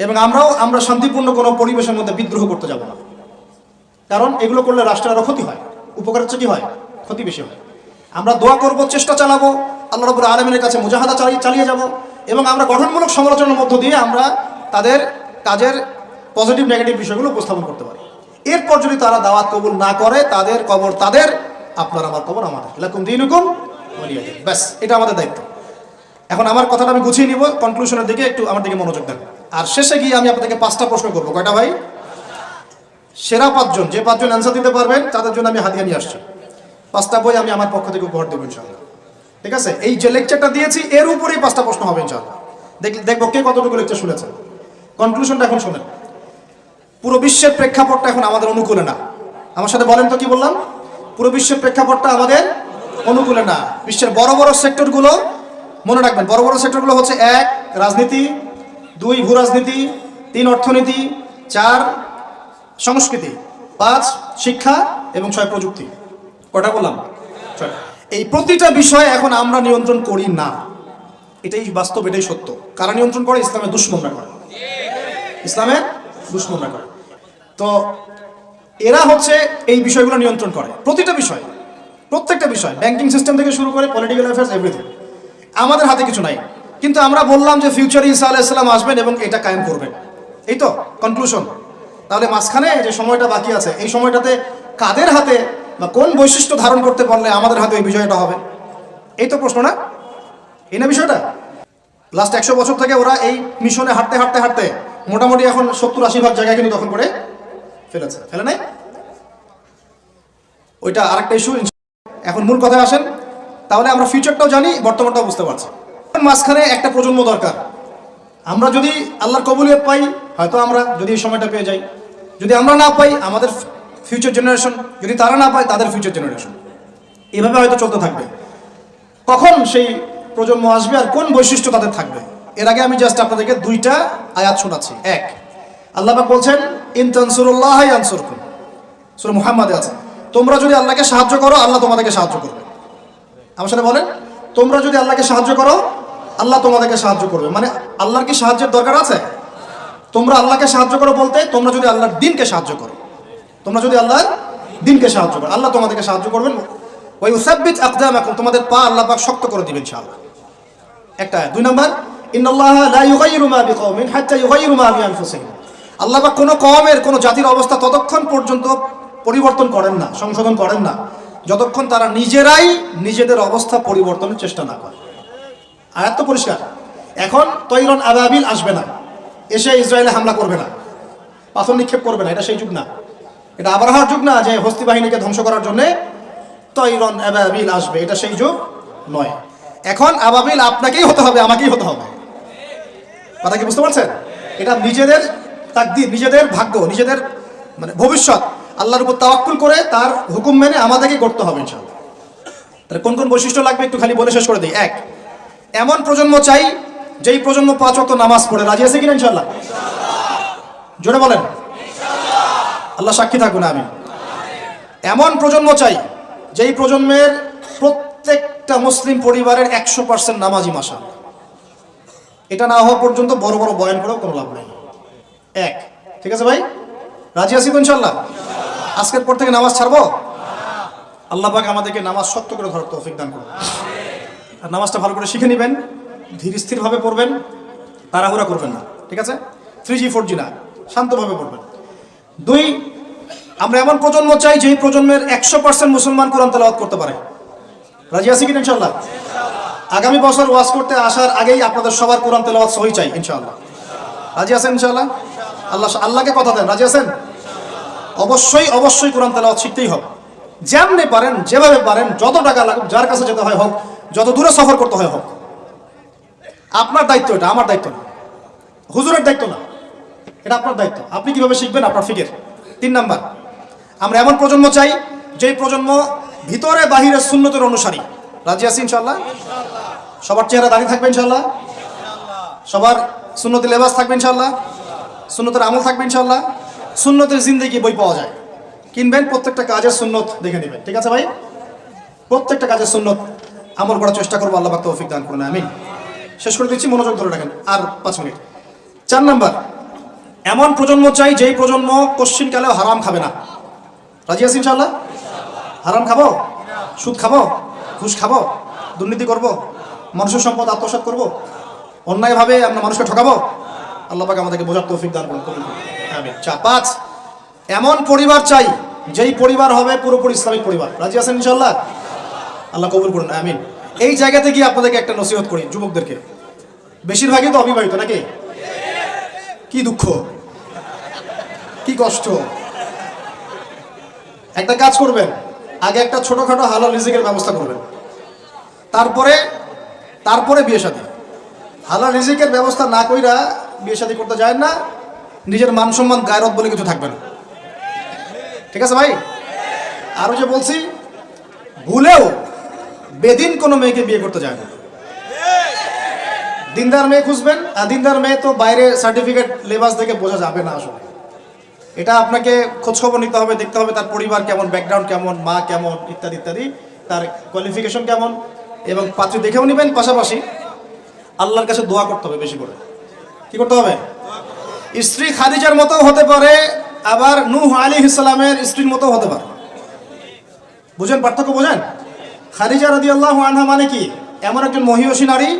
এবং আমরা শান্তিপূর্ণ কোনো পরিবেশের মধ্যে বিদ্রোহ করতে যাব না। কারণ এগুলো করলে রাষ্ট্রের আরো ক্ষতি হয়, উপকারের চেয়ে কি হয়, ক্ষতি বেশি হয়। আমরা দোয়া করব, চেষ্টা চালাবো, আল্লাহ রাব্বুল আলামিনের কাছে মুজাহাদা চালিয়ে যাব, এবং আমরা গঠনমূলক সমালোচনার মধ্য দিয়ে আমরা তাদের কাজের পজিটিভ নেগেটিভ বিষয়গুলো উপস্থাপন করতে পারি। এরপর যদি তারা দাওয়াত কবুল না করে, তাদের কবর তাদের, আপনার আমার কবর আমাদের, লাকুম দীনুকুম ওয়ালিয়া দীন। ব্যাস, এটা আমাদের দায়িত্ব। এখন আমার কথাটা আমি গুছিয়ে নিব, কনক্লুশনের দিকে একটু আমার দিকে মনোযোগ দেন। আর শেষে গিয়ে আমি আপনাদেরকে 5টা প্রশ্ন করবো। কয়টা ভাই? সেরা 5 জন, যে 5 জন অ্যান্সার দিতে পারবেন তাদের জন্য আমি হাদিয়া নিয়ে আসছি। 5টা বই আমি আমার পক্ষ থেকে উপহার দেবো ইনশাআল্লাহ। ঠিক আছে? এই যে লেকচারটা দিয়েছি এর উপরেই 5টা প্রশ্ন হবে ইনশাআল্লাহ। দেখবো কে কতটুকু লেকচার শুনেছেন। কনক্লুশনটা এখন শোনেন। পুরো বিশ্বের প্রেক্ষাপটটা এখন আমাদের অনুকূলে না। আমার সাথে বলেন তো কি বললাম? পুরো বিশ্বের প্রেক্ষাপটটা আমাদের অনুকূলে না। বিশ্বের বড় বড় সেক্টরগুলো মনে রাখবেন, বড় বড় সেক্টরগুলো হচ্ছে 1 রাজনীতি, 2 ভূ রাজনীতি, 3 অর্থনীতি, 4 সংস্কৃতি, 5 শিক্ষা এবং 6 প্রযুক্তি। কটা বললাম? 6। এই প্রতিটা বিষয়ে এখন আমরা নিয়ন্ত্রণ করি না, এটাই বাস্তব, এটাই সত্য। কারা নিয়ন্ত্রণ করে? ইসলামের দুশমনরা করে, ইসলামের দুশমনরা করে। তো এরা হচ্ছে এই বিষয়গুলো নিয়ন্ত্রণ করে, প্রতিটা বিষয়, প্রত্যেকটা বিষয়, ব্যাংকিং সিস্টেম থেকে শুরু করে পলিটিক্যাল অ্যাফেয়ার্স, এভরিথিং। আমাদের হাতে কিছু নাই, কিন্তু আমরা বললাম যে ফিউচারে ঈসা আলাইহিস সালাম আসবেন এবং এটা কায়েম করবেন। এই তো কনক্লুশন। তাহলে মাঝখানে যে সময়টা বাকি আছে, এই সময়টাতে কাদের হাতে বা কোন বৈশিষ্ট্য ধারণ করতে পারলে আমাদের হাতে এই বিষয়টা হবে? এই তো প্রশ্ন, না? এই না বিষয়টা? লাস্ট 100 বছর থেকে ওরা এই মিশনে হাঁটতে হাঁটতে হাঁটতে মোটামুটি এখন 70-80 ভাগ জায়গায় কিন্তু দখল করে ফেলেছে, ফেলে নাই? ওইটা আরেকটা ইস্যু। এখন মূল কথায় আসেন। তাহলে আমরা ফিউচারটাও জানি, বর্তমানটাও বুঝতে পারছি। মাঝখানে একটা প্রজন্ম দরকার। আমরা যদি আল্লাহর কবুলিয়ত পাই, হয়তো আমরা যদি এই সময়টা পেয়ে যাই, যদি আমরা না পাই আমাদের ফিউচার জেনারেশন, যদি তারা না পায় তাদের ফিউচার জেনারেশন, এভাবে হয়তো চলতে থাকবে। কখন সেই প্রজন্ম আসবে আর কোন বৈশিষ্ট্য তাদের থাকবে, এর আগে আমি জাস্ট আপনাদেরকে 2টা আয়াত শোনাচ্ছি। 1, আল্লাহ পাক বলছেন ইন তানসুরুল্লাহ ইয়ানসুরকুম, সূরা মুহাম্মাদে আছে, তোমরা যদি আল্লাহকে সাহায্য করো আল্লাহ তোমাদেরকে সাহায্য করবে। আমার সাথে বলেন, তোমরা যদি আল্লাহকে সাহায্য করো আল্লাহ তোমাদেরকে সাহায্য করবে। মানে আল্লাহর কি সাহায্যের দরকার আছে? তোমরা আল্লাহকে সাহায্য করো বলতে, তোমরা যদি আল্লাহর দ্বীনকে সাহায্য করো, তোমরা যদি আল্লাহর দ্বীনকে সাহায্য করো, আল্লাহ তোমাদেরকে সাহায্য করবেন। ওয়া ইউসাব্বিত আকদামাকুম, তোমাদের পা আল্লাহ পাক শক্ত করে দিবেন ইনশাআল্লাহ। একটা। 2 নাম্বার, ইন্নাল্লাহা লা ইউগাইয়িরু মা বিকওমিন হাত্তা ইউগাইয়িরু মা বিআনফুসিহিম, আল্লাহ পাক কোনো কওমের, কোনো জাতির অবস্থা ততক্ষণ পর্যন্ত পরিবর্তন করেন না, সংশোধন করেন না, যতক্ষণ তারা নিজেরাই নিজেদের অবস্থা পরিবর্তনের চেষ্টা না করে। আয়াত তো পরিষ্কার। এখন তৈরন আবাবিল আসবে না, এসে ইসরায়েলে হামলা করবে না, পাথর নিক্ষেপ করবে না, এটা সেই যুগ না। এটা আবরাহার যুগ না যে হস্তি বাহিনীকে ধ্বংস করার জন্য তৈরন আবাবিল আসবে, এটা সেই যুগ নয়। এখন আবাবিল আপনাকেই হতে হবে, আমাকেই হতে হবে। কথা কি বুঝতে পারছেন? এটা নিজেদের তাকদীর, নিজেদের ভাগ্য, নিজেদের মানে ভবিষ্যৎ আল্লাহর উপর তাওয়াক্কুল করে তার হুকুম মেনে আমাদেরকে করতে হবে ইনশাআল্লাহ। তাহলে কোন কোন বৈশিষ্ট্য লাগবে একটু খালি বলে শেষ করে দিই। 1, এমন প্রজন্ম চাই যেই প্রজন্ম 5 ওয়াক্ত নামাজ পড়ে। রাজি আছে কিনা ইনশাআল্লাহ? জোরে বলেন ইনশাআল্লাহ। আল্লাহ সাক্ষী থাকুন, আমিন। এমন প্রজন্ম চাই যেই প্রজন্মের প্রত্যেকটা মুসলিম পরিবারের 100% নামাজি মাশাআল্লাহ। এটা না হওয়া পর্যন্ত বড় বড় বয়ান করেও কোনো লাভ নেই। এক, ঠিক আছে ভাই, রাজি আছি তো ইনশাল্লাহ? আজকের পর থেকে নামাজ ছাড়বো? আল্লাহ পাক আমাদেরকে নামাজ শক্ত করে ধরার তৌফিক দান করুন। আর নামাজটা ভালো করে শিখে নেবেন, ধীর স্থিরভাবে পড়বেন, তাড়াহুড়া করবেন না, ঠিক আছে? 3G 4G না, শান্তভাবে পড়বেন। দুই, আমরা এমন প্রজন্ম চাই যেই প্রজন্মের 100% মুসলমান কোরআন তেলাওয়াত করতে পারে। রাজি আছি কিনা ইনশাল্লাহ? আগামী বছর ওয়াজ করতে আসার আগেই আপনাদের সবার কোরআন তেলাওয়াত সহি চাই ইনশাআল্লাহ। রাজি আছেন ইনশাআল্লাহ? আল্লাহকে কথা দেন, রাজি আছেন? অবশ্যই কোরআন তেলাওয়াত শিখতেই হবে। যেমনি পারেন, যেভাবে পারেন, যত টাকা লাগুক, যার কাছে যেতে হয় হোক, যত দূরে সফর করতে হয় হোক। আপনার দায়িত্ব এটা, আমার দায়িত্ব না, হুজুরের দায়িত্ব না, এটা আপনার দায়িত্ব। আপনি কিভাবে শিখবেন আপনার ফিকির। 3 নাম্বার, আমরা এমন প্রজন্ম চাই যেই প্রজন্ম ভিতরে বাহিরে সুন্নতের অনুসারী। রাজি আছি ইনশাআল্লাহ? সবার চেহারা দাঁড়িয়ে থাকবে ইনশাআল্লাহ? সবার সুন্নতি লেবাস থাকবে ইনশাআল্লাহ? সুন্নতের আমল থাকবে ইনশাআল্লাহ? সুন্নতের জিন্দেগি বই পাওয়া যায়, কিনবেন, প্রত্যেকটা কাজের সুন্নত দেখে নেবেন, ঠিক আছে ভাই? প্রত্যেকটা কাজের সুন্নত আমল করার চেষ্টা করবো, আল্লাহ পাক তৌফিক দান করুন, আমিন। শেষ করে দিচ্ছি, মনোযোগ ধরে রাখেন, আর 5 মিনিট। 4 নাম্বার, এমন প্রজন্ম চাই যেই প্রজন্ম কোশ্চিনকালেও হারাম খাবে না। রাজি আছি ইনশাআল্লাহ? হারাম খাবো? সুদ খাবো? ঘুষ খাবো? দুর্নীতি করব? মানুষের সম্পদ আত্মসাৎ করব? অন্যায়ভাবে আমরা মানুষকে ঠকাবো? আল্লাহ পাক আমাদেরকে বোঝার তৌফিক দান করুন, আমিন। 5, এমন পরিবার চাই যেই পরিবার হবে পুরোপুরি ইসলামিক পরিবার। রাজি আছেন ইনশাআল্লাহ? আল্লাহ কবুল করুন, আমিন। এই জায়গাতে গিয়ে আপনাদেরকে একটা নসিহত করি যুবকদেরকে, বেশিরভাগই তো অবিবাহিত নাকি? কি দুঃখ, কি কষ্ট। একটা কাজ করবেন, আগে একটা ছোটখাটো হালাল রিজিকের ব্যবস্থা করবেন, তারপরে বিয়ে শাদী। হালাল রিজিকের ব্যবস্থা না কইরা বিয়ে শাদী করতে যায় না, নিজের মান সম্মান গায়রত বলে কিছু থাকবে না, ঠিক আছে ভাই? আরো যে বলছি, ভুলেও বেদিন কোনো মেয়েকে বিয়ে করতে যায় না। দিনদার মেয়ে খুঁজবেন, আর দিনদার মেয়ে তো বাইরে সার্টিফিকেট লেবাস দেখে বোঝা যাবে না আসলে। এটা আপনাকে খোঁজখবর নিতে হবে, দেখতে হবে তার পরিবার কেমন, ব্যাকগ্রাউন্ড কেমন, মা কেমন, ইত্যাদি ইত্যাদি, তার কোয়ালিফিকেশন কেমন, এবং পাত্রী দেখেও নেবেন। পাশাপাশি আল্লাহর কাছে দোয়া করতে হবে বেশি করে। কি করতে হবে? স্ত্রী খাদিজার মতো হতে পারে, আবার নূহ আলাইহিস সালামের স্ত্রীর মতো হতে পারে। বুঝেন পার্থক্য? বোঝেন? খাদিজা রাদিয়াল্লাহু আনহা মানে কি? এমন একজন মহিয়সী নারী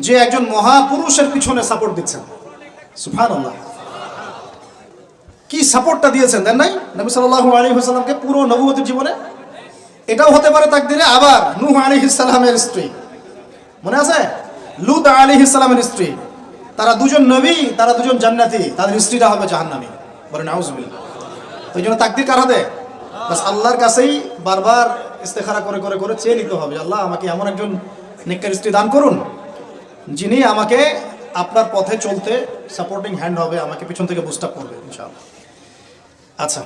যে একজন মহাপুরুষের পিছনে সাপোর্ট দিচ্ছেন। সুবহানাল্লাহ, কি সাপোর্টটা দিয়েছেন, দেন নাই নবী সাল্লাল্লাহু আলাইহি ওয়াসাল্লামকে পুরো নবুয়তের জীবনে? এটাও হতে পারে তাকদিরে। আবার নূহ আলাইহিস সালামের স্ত্রী, মনে আছে? লূত আলাইহিস সালামের স্ত্রী, তারা দুজন নবী, তারা দুজন জান্নাতি, তাদের স্ত্রীরা হবে জাহান্নামী। বলেন নাউজুবিল্লাহ। ওই জন্য তাকদির কার হাতে? বাস আল্লাহর কাছেই বারবার ইস্তেখারা করে করে করে চেয়ে নিতে হবে, আল্লাহ আমাকে এমন একজন নেককার স্ত্রী দান করুন যিনি আমাকে আপনার পথে চলতে সাপোর্টিং হ্যান্ড হবে, আমাকে পিছন থেকে বুস্ট আপ করবে ইনশাআল্লাহ। আচ্ছা,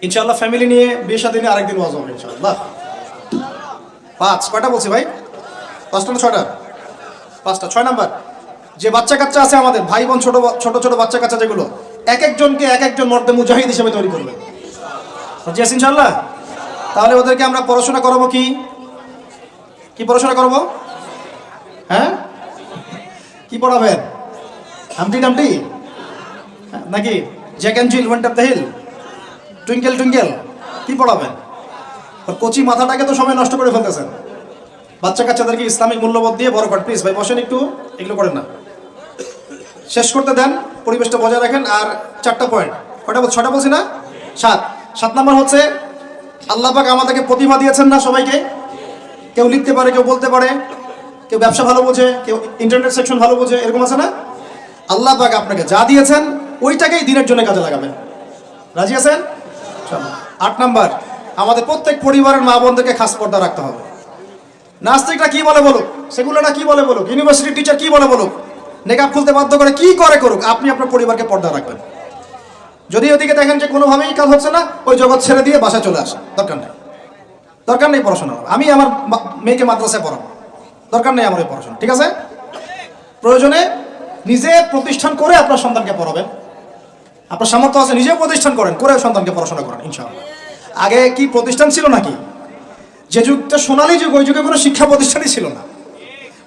ইনশাআল্লাহ ফ্যামিলি নিয়ে বিয়ে শাদী নিয়ে আরেকদিন ওয়াজ হবে ইনশাআল্লাহ। 5, কয়টা বলছি ভাই? 5টা না 6টা? 5টা। 6 নাম্বার, যে বাচ্চা কাচ্চা আছে আমাদের, ভাই বোন, ছোট ছোট বাচ্চা কাচ্চা যেগুলো, এক একজনকে এক একজন মর্দে মুজাহিদ হিসেবে তৈরি করবে। রাজি আছেন ইনশাআল্লাহ? তাহলে ওদেরকে আমরা পড়াশোনা করাবো কি পড়াশোনা করাবো? হ্যাঁ, কি পড়াবেন? হামটি ডামটি নাকি Jack and Jill went up the hill, twinkle twinkle? কি পড়াবেন? কচি মাথাটাকে তো সময় নষ্ট করে ফেলতেছেন। বাচ্চা কাচ্চাদেরকে ইসলামিক মূল্যবোধ দিয়ে বড় করেন। প্লিজ ভাই বসেন একটু, এগুলো করেন না, শেষ করতে দেন, পরিবেশটা বজায় রাখেন। আর 4টা পয়েন্ট, কয়টা? 6টা বলছি না? 7 নাম্বার হচ্ছে, আল্লাহ পাক আমাদেরকে প্রতিভা দিয়েছেন না সবাইকে? কেউ লিখতে পারে, কেউ বলতে পারে, কেউ ব্যবসা ভালো বোঝে, কেউ ইন্টারনেট সেকশন ভালো বোঝে, এরকম আছে না? আল্লাহ পাক আপনাকে যা দিয়েছেন ওইটাকেই দিনের জন্য কাজে লাগাবেন। রাজি আছেন? 8 নাম্বার, আমাদের প্রত্যেক পরিবারের মা বোনদেরকে খাস পর্দা রাখতে হবে। নাস্তিকরা কি বলে বলুক, সেগুলোরা কি বলে বলুক, ইউনিভার্সিটির টিচার কি বলে বলুক, নেকাব খুলতে বাধ্য করে কি করে করুক, আপনি আপনার পরিবারকে পর্দা রাখবেন। যদি ওদিকে দেখেন যে কোনোভাবেই কাজ হচ্ছে না, ওই জগৎ ছেড়ে দিয়ে বাসায় চলে আসা, দরকার নেই পড়াশোনা। আমি আমার মেয়েকে মাদ্রাসায় পড়াবো, দরকার নেই আমার এই পড়াশোনা, ঠিক আছে? প্রয়োজনে নিজে প্রতিষ্ঠান করে আপনার সন্তানকে পড়াবেন। আপনার সামর্থ্য আছে, নিজে প্রতিষ্ঠান করেন, করে সন্তানকে পড়াশোনা করেন ইনশাআল্লাহ। আগে কি প্রতিষ্ঠান ছিল নাকি যে যুগটা সোনালী যুগ, ওই যুগে কোনো শিক্ষা প্রতিষ্ঠানই ছিল না।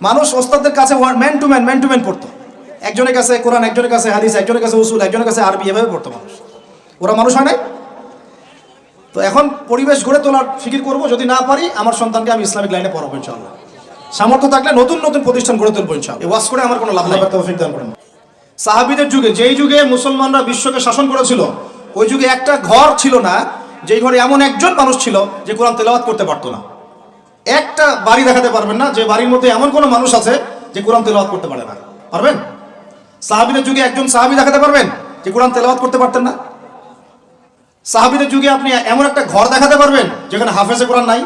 মানুষ ওস্তাদের কাছে ম্যান টু ম্যান পড়তো। একজনের কাছে কোরআন, একজনের কাছে হাদিস, একজনের কাছে উসুল, একজনের কাছে আরবি, এভাবে পড়তো মানুষ। ওরা মানুষ হয় নাই? তো এখন পরিবেশ গড়ে তোলার ফিকির করব, যদি না পারি আমার সন্তানকে আমি ইসলামিক লাইনে পড়াবো ইনশাআল্লাহ। সামর্থ্য থাকলে নতুন নতুন প্রতিষ্ঠান গড়ে তুলবো ইনশাআল্লাহ। এই ওয়াজ করে আমার কোনো লাভ নাই। তৌফিক দান করুন। সাহাবীদের যুগে, যেই যুগে মুসলমানরা বিশ্বকে শাসন করেছিল, ওই যুগে একটা ঘর ছিল না যেই ঘরে এমন একজন মানুষ ছিল যে কোরআন তেলাওয়াত করতে পারতো না। একটা বাড়ি দেখাতে পারবেন না যে বাড়ির মধ্যে এমন কোনো মানুষ আছে যে কোরআন তেলাওয়াত করতে পারে না। পারবেন? সাহাবীদের যুগে একজন সাহাবী দেখাতে পারবেন যে কোরআন তেলাওয়াত করতে পারতেন না? সাহাবীদের যুগে আপনি এমন একটা ঘর দেখাতে পারবেন যেখানে হাফেজে কোরআন নাই?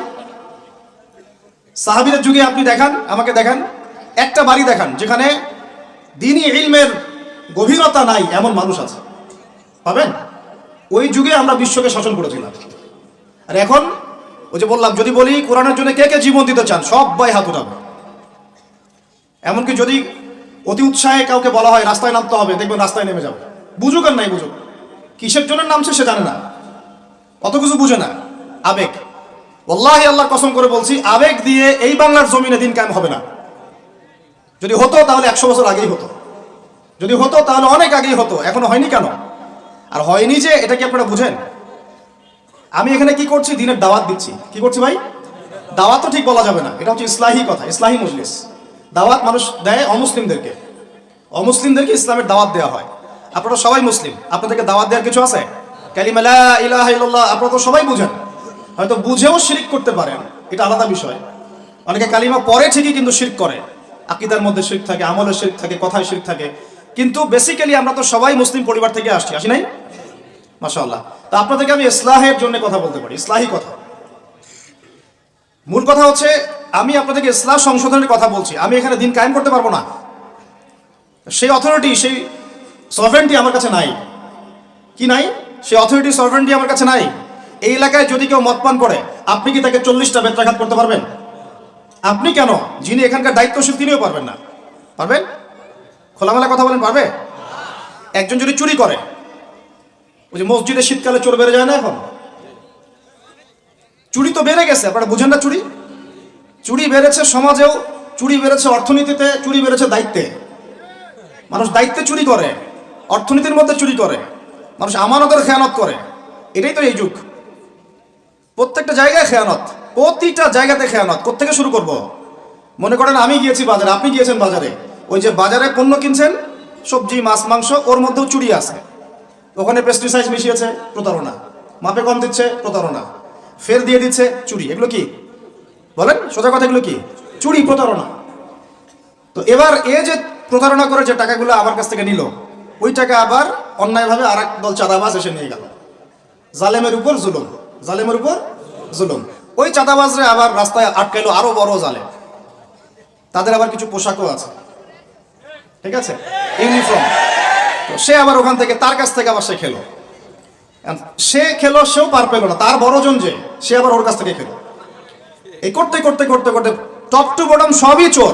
সাহাবীদের যুগে আপনি দেখান, আমাকে দেখান, একটা বাড়ি দেখান যেখানে দ্বীনি ইলমের গভীরতা নাই এমন মানুষ আছে? পাবেন? ওই যুগে আমরা বিশ্বকে শাসন করেছিলাম। আর এখন ওই যে বললাম, যদি বলি কোরআনের জন্য কে কে জীবন দিতে চান, সবাই হাত উঠাবে। এমনকি যদি অতি উৎসাহে কাউকে বলা হয় রাস্তায় নামতে হবে, দেখবেন রাস্তায় নেমে যাবে। বুঝুক আর নাই বুঝুক, কিসের জন্য নামছে সে জানে না, অত কিছু বুঝে না, আবেগ। ওয়াল্লাহি আল্লাহর কসম করে বলছি, আবেগ দিয়ে এই বাংলার জমিনে দিন কায়েম হবে না। যদি হতো তাহলে 100 বছর আগেই হতো, যদি হতো তাহলে অনেক আগেই হতো। এখনো হয়নি কেন? আর হয়নি যে, এটা কি আপনারা বুঝেন? আমি এখানে কি করছি? দিনের দাওয়াত দিচ্ছি। কি করছি ভাই? দাওয়াত তো ঠিক বলা যাবে না, এটা হচ্ছে ইসলাহি কথা, ইসলাহি মজলিস। দাওয়াত মানুষ দেয় অমুসলিমদেরকে, অমুসলিমদেরকে ইসলামের দাওয়াত দেওয়া হয়। আপনারা সবাই মুসলিম, আপনাদেরকে দাওয়াত দেওয়ার কিছু আছে? কালিমা লা ইলাহা ইল্লাল্লাহ আপনারা তো সবাই বুঝেন, হয়তো বুঝেও শিরক করতে পারেন, এটা আলাদা বিষয়। অনেকে কালিমা পড়ে ঠিকই কিন্তু শিরক করে, আকীদার মধ্যে শিরক থাকে, আমলের শিরক থাকে, কথায় শিরক থাকে। কিন্তু বেসিক্যালি আমরা তো সবাই মুসলিম পরিবার থেকে আসি নাই? মাশাআল্লাহ। তো আপনাদেরকে আমি ইসলাহের জন্য কথা বলতে পারি, ইসলাহি কথা। মূল কথা হচ্ছে, আমি আপনাদেরকে ইসলাহ সংশোধনের কথা বলছি। আমি এখানে দিন কায়েম করতে পারবো না, সেই অথরিটি, সেই সভরেন্টি আমার কাছে নাই। কি নাই? সেই অথরিটি, সভরেন্টি আমার কাছে নাই। এই এলাকায় যদি কেউ মদ পান করে, আপনি কি তাকে 40টা বেত্রাঘাত করতে পারবেন? আপনি কেন, যিনি এখানকার দায়িত্বশীল তিনিও পারবেন না। পারবেন? খোলামেলা কথা বলেন, পারবে? একজন যদি চুরি করে, ওই যে মসজিদে শীতকালে চোর বেড়ে যায় না, এখন চুরি তো বেড়ে গেছে, আপনারা বুঝেন না? চুরি বেড়েছে সমাজেও, চুরি বেড়েছে অর্থনীতিতে, চুরি বেড়েছে দায়িত্বে। মানুষ দায়িত্বে চুরি করে, অর্থনীতির মধ্যে চুরি করে, মানুষ আমানতের খেয়ানত করে। এটাই তো এই যুগ। প্রত্যেকটা জায়গায় খেয়ানত, প্রতিটা জায়গাতে খেয়ানত। কোত্থেকে শুরু করব? মনে করেন আমি গিয়েছি বাজারে, আপনি গিয়েছেন বাজারে, ওই যে বাজারে পণ্য কিনছেন, সবজি, মাছ, মাংস, ওর মধ্যেও চুরি আছে। ওখানে পেস্টিসাইড মিশিয়েছে, প্রতারণা। মাপে কম দিচ্ছে, প্রতারণা। ফের দিয়ে দিচ্ছে, চুরি। এগুলো কি বলেন? সোজা কথা, এগুলো কি? চুরি, প্রতারণা। তো এবার এ যে প্রতারণা করে যে টাকাগুলো আমার কাছ থেকে নিল, ওই টাকা আবার অন্যায়ভাবে আর এক দল চাঁদাবাজ এসে নিয়ে গেল। জালেমের উপর জুলুম, জালেমের উপর জুলুম। ওই চাঁদাবাজরে আবার রাস্তায় আটকাইলো আরো বড় জালেম। তাদের আবার কিছু পোশাকও আছে, ঠিক আছে, ইউনিফর্ম। তো সে আবার ওখান থেকে, তার কাছ থেকে আবার সে খেলো। সেও পার পেল না, তার বড়জন যে, সে আবার ওর কাছ থেকে খেলো। এই করতে করতে করতে করতে টপ টু বটম সবই চোর।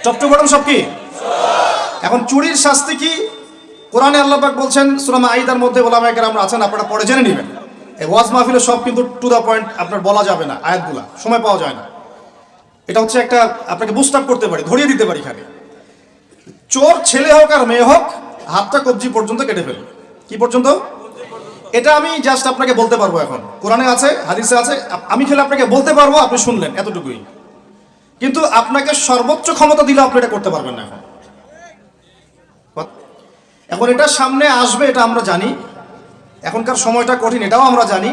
টপ টু বটম সব কি? এখন চুরির শাস্তি কি? কোরআনে আল্লাহ পাক বলছেন সূরা মাঈদার মধ্যে, ওলামায়ে কেরাম আছেন, আপনারা পড়ে জেনে নেবেন। এই ওয়াজ মাহফিলে সব কিন্তু টু দা পয়েন্ট আপনার বলা যাবে না, আয়াতগুলা সময় পাওয়া যায় না। এটা হচ্ছে একটা, আপনাকে বুস্ট আপ করতে পারি, ধরিয়ে দিতে পারি। এখানে চোর ছেলে হোক আর মেয়ে হোক, হাতটা কবজি পর্যন্ত কেটে ফেলবে। কি পর্যন্ত? এটা আমি জাস্ট আপনাকে বলতে পারবো। এখন কোরআনে আছে, হাদিসে আছে, আমি খেলে আপনাকে বলতে পারবো, আপনি শুনলেন, এতটুকুই। কিন্তু আপনাকে সর্বোচ্চ ক্ষমতা দিলে আপনি এটা করতে পারবেন না। এখন এটা সামনে আসবে, এটা আমরা জানি। এখনকার সময়টা কঠিন, এটাও আমরা জানি।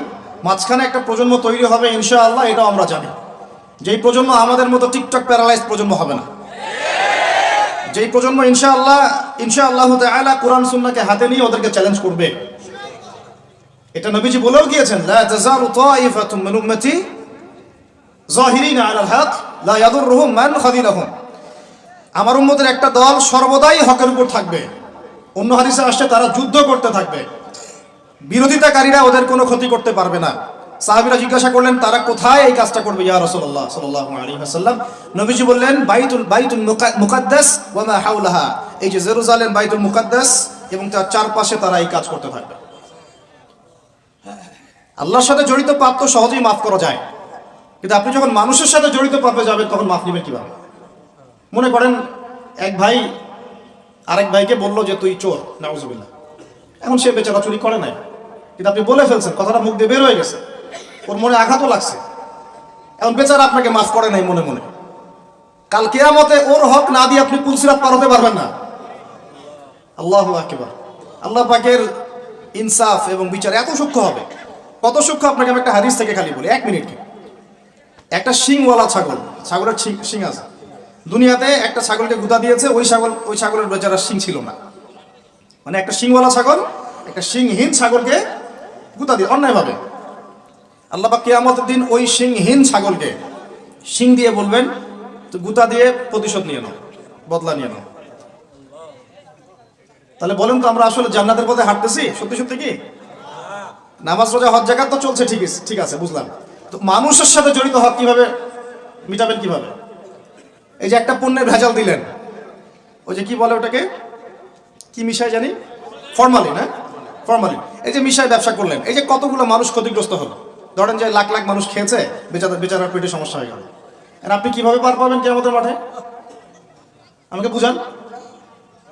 মাঝখানে একটা প্রজন্ম তৈরি হবে ইনশাআল্লাহ, এটাও আমরা জানি। যেই প্রজন্ম আমাদের মতো টিকটক প্যারালাইজ প্রজন্ম হবে না, যেই প্রজন্ম ইনশাআল্লাহ তাআলা কোরআন সুন্নাহকে হাতে নিয়ে ওদেরকে চ্যালেঞ্জ করবে। এটা নবীজি বলেও গিয়েছেন, লা তাযালু তাইফাতুম মিন উম্মতি যাহিরিনা আলাল হক লা ইয়াদুররুহুম মান খাযিলাহুম। আমার উম্মতের একটা দল সর্বদাই হকের উপর থাকবে। অন্য হাদিসে আসছে তারা যুদ্ধ করতে থাকবে, বিরোধিতাকারীরা ওদের কোনো ক্ষতি করতে পারবে না। সাহাবীরা জিজ্ঞাসা করলেন, তারা কোথায় এই কাজটা করবে ইয়া রাসূলুল্লাহ সাল্লাল্লাহু আলাইহি ওয়াসাল্লাম? নবীজি বললেন, বাইতুল মুকাদ্দাস ওয়া মা হাওলাহা। এই যে জেরুজালেম, বাইতুল মুকাদ্দাস এবং তার চারপাশে তারা এই কাজ করতে থাকবে। আল্লাহর সাথে জড়িত পাপ তো সহজেই মাফ করা যায়, কিন্তু আপনি যখন মানুষের সাথে জড়িত পাপে যাবেন তখন মাফ নেবেন কিভাবে? মনে করেন এক ভাই আরেক ভাইকে বললো যে তুই চোর, নাউজুবিল্লাহ। এখন সে বেচারা চুরি করে নাই, কিন্তু আপনি বলে ফেলছেন, কথাটা মুখ দিয়ে বের হয়ে গেছে, ওর মনে আঘাতও লাগছে। এখন বেচারা আপনাকে মাফ করে নাই মনে মনে, কাল কিয়ামতে ওর হক না দিয়ে আপনি পুলসিরাত পার হতে পারবেন না। আল্লাহু আকবার। আল্লাহ পাকের ইনসাফ এবং বিচার এত সূক্ষ্ম হবে। কত সূক্ষ্ম আপনাকে আমি একটা হাদিস থেকে খালি বলি, 1 মিনিট। একটা শিংওয়ালা ছাগল, ছাগলের শিং আছে, দুনিয়াতে একটা ছাগলকে গুঁতা দিয়েছে, ওই ছাগলের বেচারা শিং ছিল না। মানে একটা শিংওয়ালা ছাগল একটা শিংহীন ছাগলকে গুঁতা দিয়ে অন্যায়ভাবে, আল্লাহ পাক কিয়ামতের দিন ওই শিংহীন ছাগলকে শিং দিয়ে বলবেন তো গুঁতা দিয়ে প্রতিশোধ নিয়ে নাও, বদলা নিয়ে নাও। তাহলে বলেন তো আমরা আসলে জান্নাতের পথে হাঁটতেছি সত্যি সত্যি কি? নামাজ রোজা হজ জাকাত তো চলছে, ঠিক আছে বুঝলাম, তো মানুষের সাথে জড়িত হক কিভাবে মিটাবেন কিভাবে? এই যে একটা পণ্যের ভেজাল দিলেন, ওই যে কি বলে ওটাকে, কি মিশাই জানি, ফরমালিন, হ্যাঁ ফরমালিন। এই যে মিশাই ব্যবসা করলেন, এই যে কতগুলো মানুষ ক্ষতিগ্রস্ত হলো। ধরেন যে লাখ লাখ মানুষ খেয়েছে, বেচারার পেটে সমস্যা হয়ে গেল। আর আপনি কিভাবে পার পাবেন কিয়ামতের মাঠে? আমাকে বুঝান।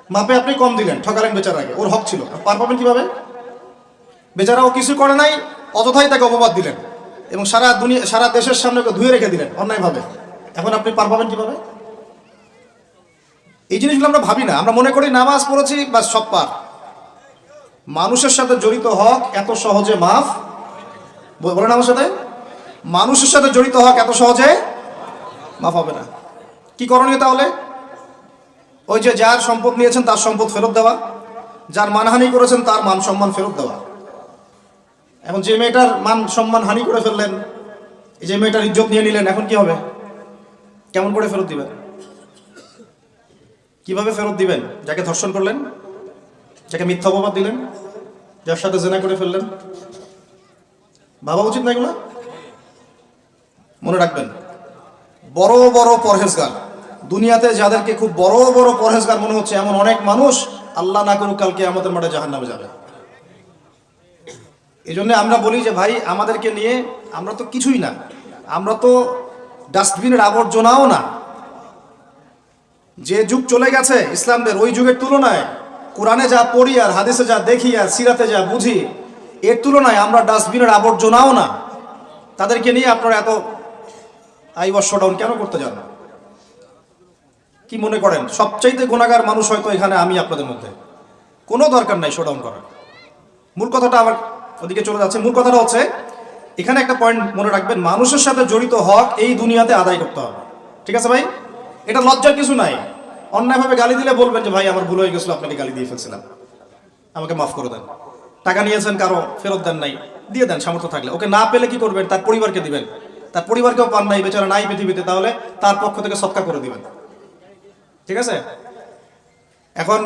মাপে আপনি কম দিলেন, ঠকালেন বেচারাকে, ওর হক ছিল, পার পাবেন কিভাবে? বেচারা ও কিছু করে নাই, অযথাই তাকে অপবাদ দিলেন এবং সারা দেশের সামনে ওকে ধুয়ে রেখে দিলেন অন্যায়ভাবে। এখন আপনি পার পাবেন কিভাবে? এই জিনিসগুলো আমরা ভাবি না, আমরা মনে করি নামাজ পড়েছি বা সব পার। মানুষের সাথে জড়িত হক এত সহজে মাফ, বলেন আমার সাথে, মানুষের সাথে জড়িত হক এত সহজে মাফ হবে না। কি করণীয় তাহলে? ওই যে যার সম্পদ নিয়েছেন তার সম্পদ ফেরত দেওয়া, যার মানহানি করেছেন তার মান সম্মান ফেরত দেওয়া। এখন যে মেয়েটার মান সম্মান হানি করে ফেললেন, এই যে মেয়েটার ইজ্জত নিয়ে নিলেন, এখন কি হবে? কেমন করে ফেরত দিবেন? কিভাবে ফেরত দিবেন? যাকে ধর্ষণ করলেন, যাকে মিথ্যা অপবাদ দিলেন, যার সাথে জেনা করে ফেললেন, ভাবা উচিত না এগুলো? মনে রাখবেন, বড় বড় পরহেজগার, দুনিয়াতে যাদেরকে খুব বড় বড় পরহেজগার মনে হচ্ছে, এমন অনেক মানুষ আল্লাহ না করুক কালকে আমাদের মাঠে জাহান্নামে যাবে। এই জন্য আমরা বলি যে ভাই আমাদেরকে নিয়ে আমরা তো কিছুই না, আমরা তো ডাস্টবিনের আবর্জনাও না। যে যুগ চলে গেছে ইসলামদের, ওই যুগের তুলনায় কোরআনে যা পড়ি আর হাদিসে যা দেখি আর সিরাতে যা বুঝি, এর তুলনায় আমরা ডাস্টবিনের আবর্জনাও না। তাদেরকে নিয়ে আপনারা এত আইওয়াস শোডাউন কেন করতে যান? কি মনে করেন সবচাইতে গুনাহগার মানুষ হয়তো এখানে আমি আপনাদের মধ্যে? কোনো দরকার নাই শোডাউন করার। মূল কথাটা আবার ওদিকে চলে যাচ্ছে। মূল কথাটা হচ্ছে এখানে একটা পয়েন্ট মনে রাখবেন, মানুষের সাথে জড়িত হক এই দুনিয়াতে আদায় করতে হবে। ঠিক আছে ভাই, এটা লজ্জার কিছু নাই। অন্যায়ভাবে গালি দিলে বলবেন যে ভাই আমার ভুল হয়ে গেছিল, আপনাকে গালি দিয়ে ফেলছিলাম, আমাকে মাফ করে দেন। টাকা নিয়েছেন কারো, ফেরত দেন নাই, দিয়ে দেন সামর্থ্য থাকলে। ওকে না পেলে কি করবেন? তার পরিবারকে দিবেন। তার পরিবারকেও পান নাই, বেচারা নাই পৃথিবীতে, তাহলে তার পক্ষ থেকে সৎকার করে দিবেন। ঠিক আছে? এখন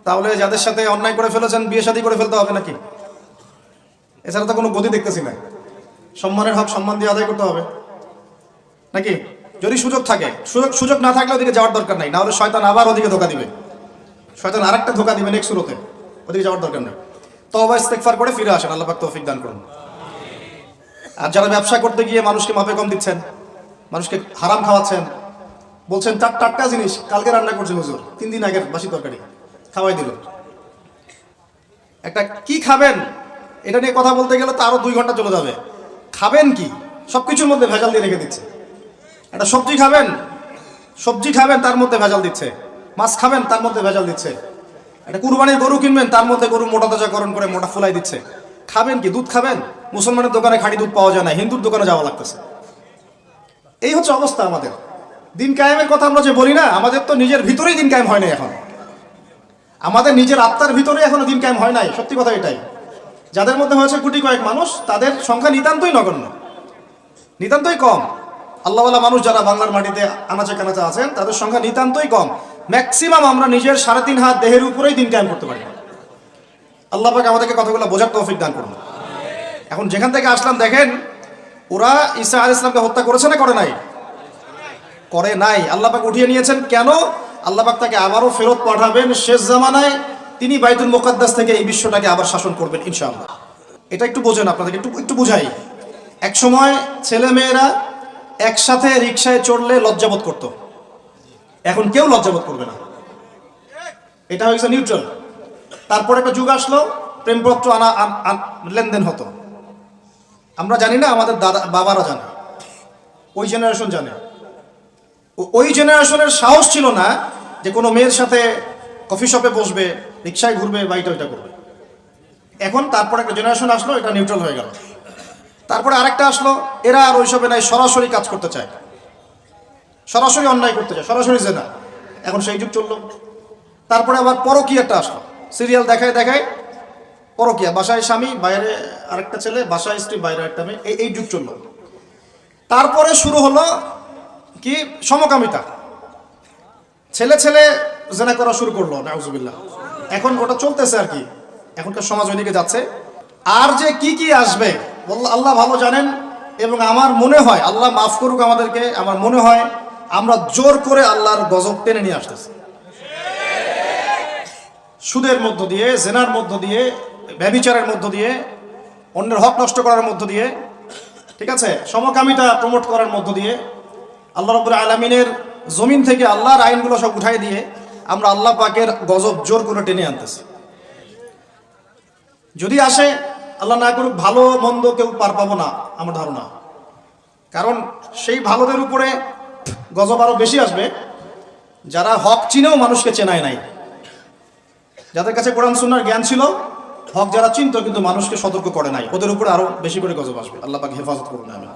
তাহলে যাদের সাথে অন্যায় করে ফেলেছেন বিয়ে শাদী করে ফেলতে হবে নাকি? এছাড়া তো কোনো গতি দেখতেছি না। সম্মানের হক সম্মান দিয়ে আদায় করতে হবে নাকি? যদি সুযোগ থাকে, সুযোগ না থাকলে ওদিকে যাওয়ার দরকার নাই, না হলে শয়তান আবার ওদিকে ধোকা দিবে। শয়তান আরেকটা ধোকা দিবে নেক্সট সুরতে, ওদিকে যাওয়ার দরকার নেই। তওবা ইস্তেগফার করে ফিরে আসেন, আল্লাহ পাক তৌফিক দান করুন। আর যারা ব্যবসা করতে গিয়ে মানুষকে মাপে কম দিচ্ছেন, মানুষকে হারাম খাওয়াচ্ছেন, বলছেন টাটকা জিনিস কালকে রান্না করছে হুজুর, 3 দিন আগের বাসি তরকারি খাওয়াই দিল। একটা কি খাবেন এটা নিয়ে কথা বলতে গেলে তো আরো 2 ঘন্টা চলে যাবে। খাবেন কি? সবকিছুর মধ্যে ভেজাল দিয়ে রেখে দিচ্ছে। একটা সবজি খাবেন তার মধ্যে ভেজাল দিচ্ছে, মাছ খাবেন তার মধ্যে ভেজাল দিচ্ছে, একটা কুরবানির গরু কিনবেন তার মধ্যে গরু মোটা তাজাকরণ করে মোটা ফুলাই দিচ্ছে। খাবেন কি? দুধ খাবেন? মুসলমানের দোকানে খাঁটি দুধ পাওয়া যায় না, হিন্দুর দোকানে যাওয়া লাগতেছে। এই হচ্ছে অবস্থা আমাদের। দিন কায়েমের কথা আমরা যে বলি না, আমাদের তো নিজের ভিতরেই দিন কায়েম হয় নাই। এখন আমাদের নিজের আত্মার ভিতরে এখনো দিন কায়েম হয় নাই। সত্যি কথা এটাই। যাদের মধ্যে হয়েছে কোটি কয়েক মানুষ, তাদের সংখ্যা নিতান্তই নগণ্য, নিতান্তই কম। আল্লাহওয়ালা মানুষ যারা বাংলার মাটিতে আনাচে কানাচে আছেন, তাদের সংখ্যা নিতান্তই কম। ম্যাক্সিমাম আমরা নিজের 3.5 হাত দেহের উপরেই দিন কায়েম করতে পারি। আল্লাহ পাক আমাদেরকে কথাগুলো বোঝার তৌফিক দান করুন। এখন যেখান থেকে আসলাম দেখেন, ওরা ঈসা আলাইহিস সালামকে হত্যা করেছে না করে নাই? করে নাই। আল্লাহ পাক উঠিয়ে নিয়েছেন। কেন? আল্লাহ পাক তাকে আবারও ফেরত পাঠাবেন শেষ জামানায়। তিনি বাইতুল মুকাদ্দাস থেকে এই বিশ্বটাকে আবার শাসন করবেন ইনশাআল্লাহ। এটা একটু বোঝেন, আপনাদেরকে একটু বুঝাই। এক সময় ছেলে মেয়েরা একসাথে রিকশায় চড়লে লজ্জাবোধ করত, এখন কেউ লজ্জাবোধ করবে না। এটা হয়েছে নিউট্রাল। তারপর একটা যুগ আসলো, প্রেমপত্র লেনদেন হতো। আমরা জানি না, আমাদের দাদা বাবারা জানে, ওই জেনারেশন জানে। ওই জেনারেশনের সাহস ছিল না যে কোনো মেয়ের সাথে কফি শপে বসবে, রিক্সায় ঘুরবে বা এটা ওইটা করবে। এখন তারপর একটা জেনারেশন আসলো, এটা নিউট্রাল হয়ে গেল। তারপরে আরেকটা আসলো, এরা আর ওইসবে নাই, সরাসরি কাজ করতে চায়, সরাসরি অন্যায় করতে চায়, সরাসরি জেনা। এখন সেই যুগ চললো। তারপরে আবার পরকীয়াটা আসলো, সিরিয়াল দেখায় দেখায় পরকীয়া, বাসায় স্বামী, বাইরে আরেকটা ছেলে, বাসায় স্ত্রী, বাইরে একটা মেয়ে, এই যুগ চললো। তারপরে শুরু হলো কি, সমকামিতা, ছেলে ছেলে জেনা করা শুরু করলো, নাউজুবিল্লাহ। এখন ওটা চলতেছে আর কি, এখনকার সমাজ ওইদিকে যাচ্ছে। আর যে কি কি আসবে আল্লাহ ভালো জানেন। এবং আমার মনে হয়, আল্লাহ মাফ করুক আমাদেরকে, আমার মনে হয় আমরা জোর করে আল্লাহর গজব টেনে নিয়ে আসতেছি, সুদের মধ্য দিয়ে, জেনার মধ্য দিয়ে, ব্যভিচারের মধ্য দিয়ে, অন্যের হক নষ্ট করার মধ্য দিয়ে, ঠিক আছে, সমকামিতা প্রমোট করার মধ্য দিয়ে, আল্লাহ রাব্বুল আলামিনের জমিন থেকে আল্লাহর আইনগুলো সব উঠাই দিয়ে আমরা আল্লাহ পাকের গজব জোর করে টেনে আনতেছি। যদি আসে, আল্লাহ না করুক, ভালো মন্দ কেউ পার পাবো না আমার ধারণা। কারণ সেই ভালোদের উপরে গজব আরো বেশি আসবে যারা হক চিনেও মানুষকে চেনায় নাই, যাদের কাছে কোরআন সুন্নাহর জ্ঞান ছিল, হক যারা চিনতো কিন্তু মানুষকে সতর্ক করে নাই, ওদের উপরে আরো বেশি করে গজব আসবে। আল্লাহ পাক হেফাজত করুন। আমি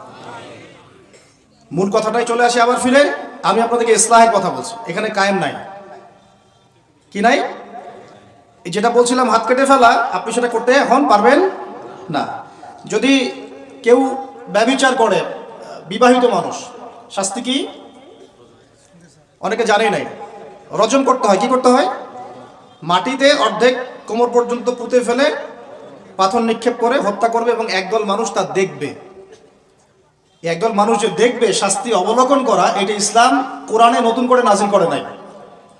মূল কথাটাই চলে আসি আবার ফিরে। আমি আপনাদেরকে ইসলাহের কথা বলছি, এখানে কায়েম নাই, কি নাই, যেটা বলছিলাম হাত কেটে ফেলা, আপনি সেটা করতে এখন পারবেন না। যদি কেউ ব্যভিচার করে, বিবাহিত মানুষ, শাস্তি কি অনেকে জানেই নাই, রজম করতে হয়। কি করতে হয়? মাটিতে অর্ধেক কোমর পর্যন্ত পুঁতে ফেলে পাথর নিক্ষেপ করে হত্যা করবে, এবং একদল মানুষ তা দেখবে। একদল মানুষ যে দেখবে, শাস্তি অবলোকন করা, এটা ইসলাম কোরআনে নতুন করে নাজিল করে নাই।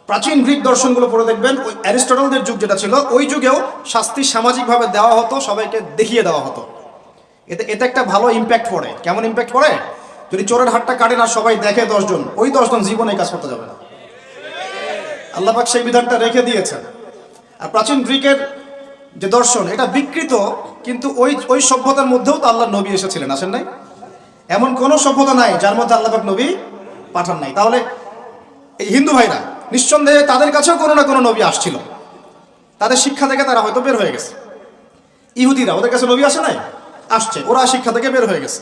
প্রাচীন গ্রিক দর্শনগুলো পড়ে দেখবেন, ওই অ্যারিস্টটলদের যুগ যেটা ছিল, ওই যুগেও শাস্তি সামাজিকভাবে দেওয়া হতো, সবাইকে দেখিয়ে দেওয়া হতো। এতে একটা ভালো ইম্প্যাক্ট পড়ে। কেমন ইম্প্যাক্ট পড়ে? যদি চোরের হাতটা কাটে না, সবাই দেখে 10 জন, ওই 10 জন জীবনে কাজ করতে যাবে না। আল্লাহ পাক সেই বিধানটা রেখে দিয়েছেন। আর প্রাচীন গ্রিকের যে দর্শন, এটা বিকৃত, কিন্তু ওই সভ্যতার মধ্যেও তো আল্লাহ নবী এসেছিলেন, আসেন নাই? এমন কোন সভ্যতা নাই যার মধ্যে আল্লাহ পাক নবী পাঠান নাই। তাহলে এই হিন্দু ভাইরা নিঃসন্দেহে তাদের কাছেও কোনো না কোনো নবী আসছিল, তাদের শিক্ষা থেকে তারা হয়তো বের হয়ে গেছে। ইহুদিরা, ওদের কাছে নবী আসে নাই? আসছে, ওরা শিক্ষা থেকে বের হয়ে গেছে।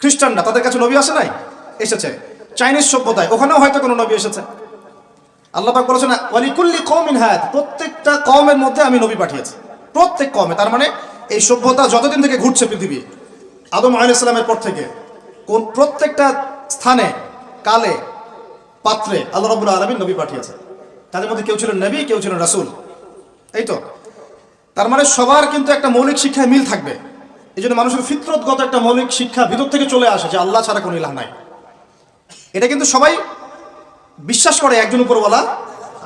খ্রিস্টানরা, তাদের কাছে নবী আসে নাই? এসেছে। চাইনিজ সভ্যতায়, ওখানেও হয়তো কোনো নবী এসেছে। আল্লাহ পাক বলেছেন ওয়ালিকুল্লি কওমিন হাদ, প্রত্যেকটা কওমের মধ্যে আমি নবী পাঠিয়েছি, প্রত্যেক কওমে। তার মানে এই সভ্যতা যতদিন থেকে ঘুরছে পৃথিবী, আদম আলাইহিস সালামের পর থেকে, কোন প্রত্যেকটা স্থানে, কালে, পাত্রে আল্লাহ রাব্বুল আলামিন নবী পাঠিয়েছে। তাদের মধ্যে কেউ ছিলেন নবী, কেউ ছিলেন রাসূল। এই তো, তার মানে সবার কিন্তু একটা মৌলিক শিক্ষায় মিল থাকবে। এই জন্য মানুষের ফিতরতগত একটা মৌলিক শিক্ষা ভিতর থেকে চলে আসে যে আল্লাহ ছাড়া কোনো ইলাহ নাই। এটা কিন্তু সবাই বিশ্বাস করে একজন উপরওয়ালা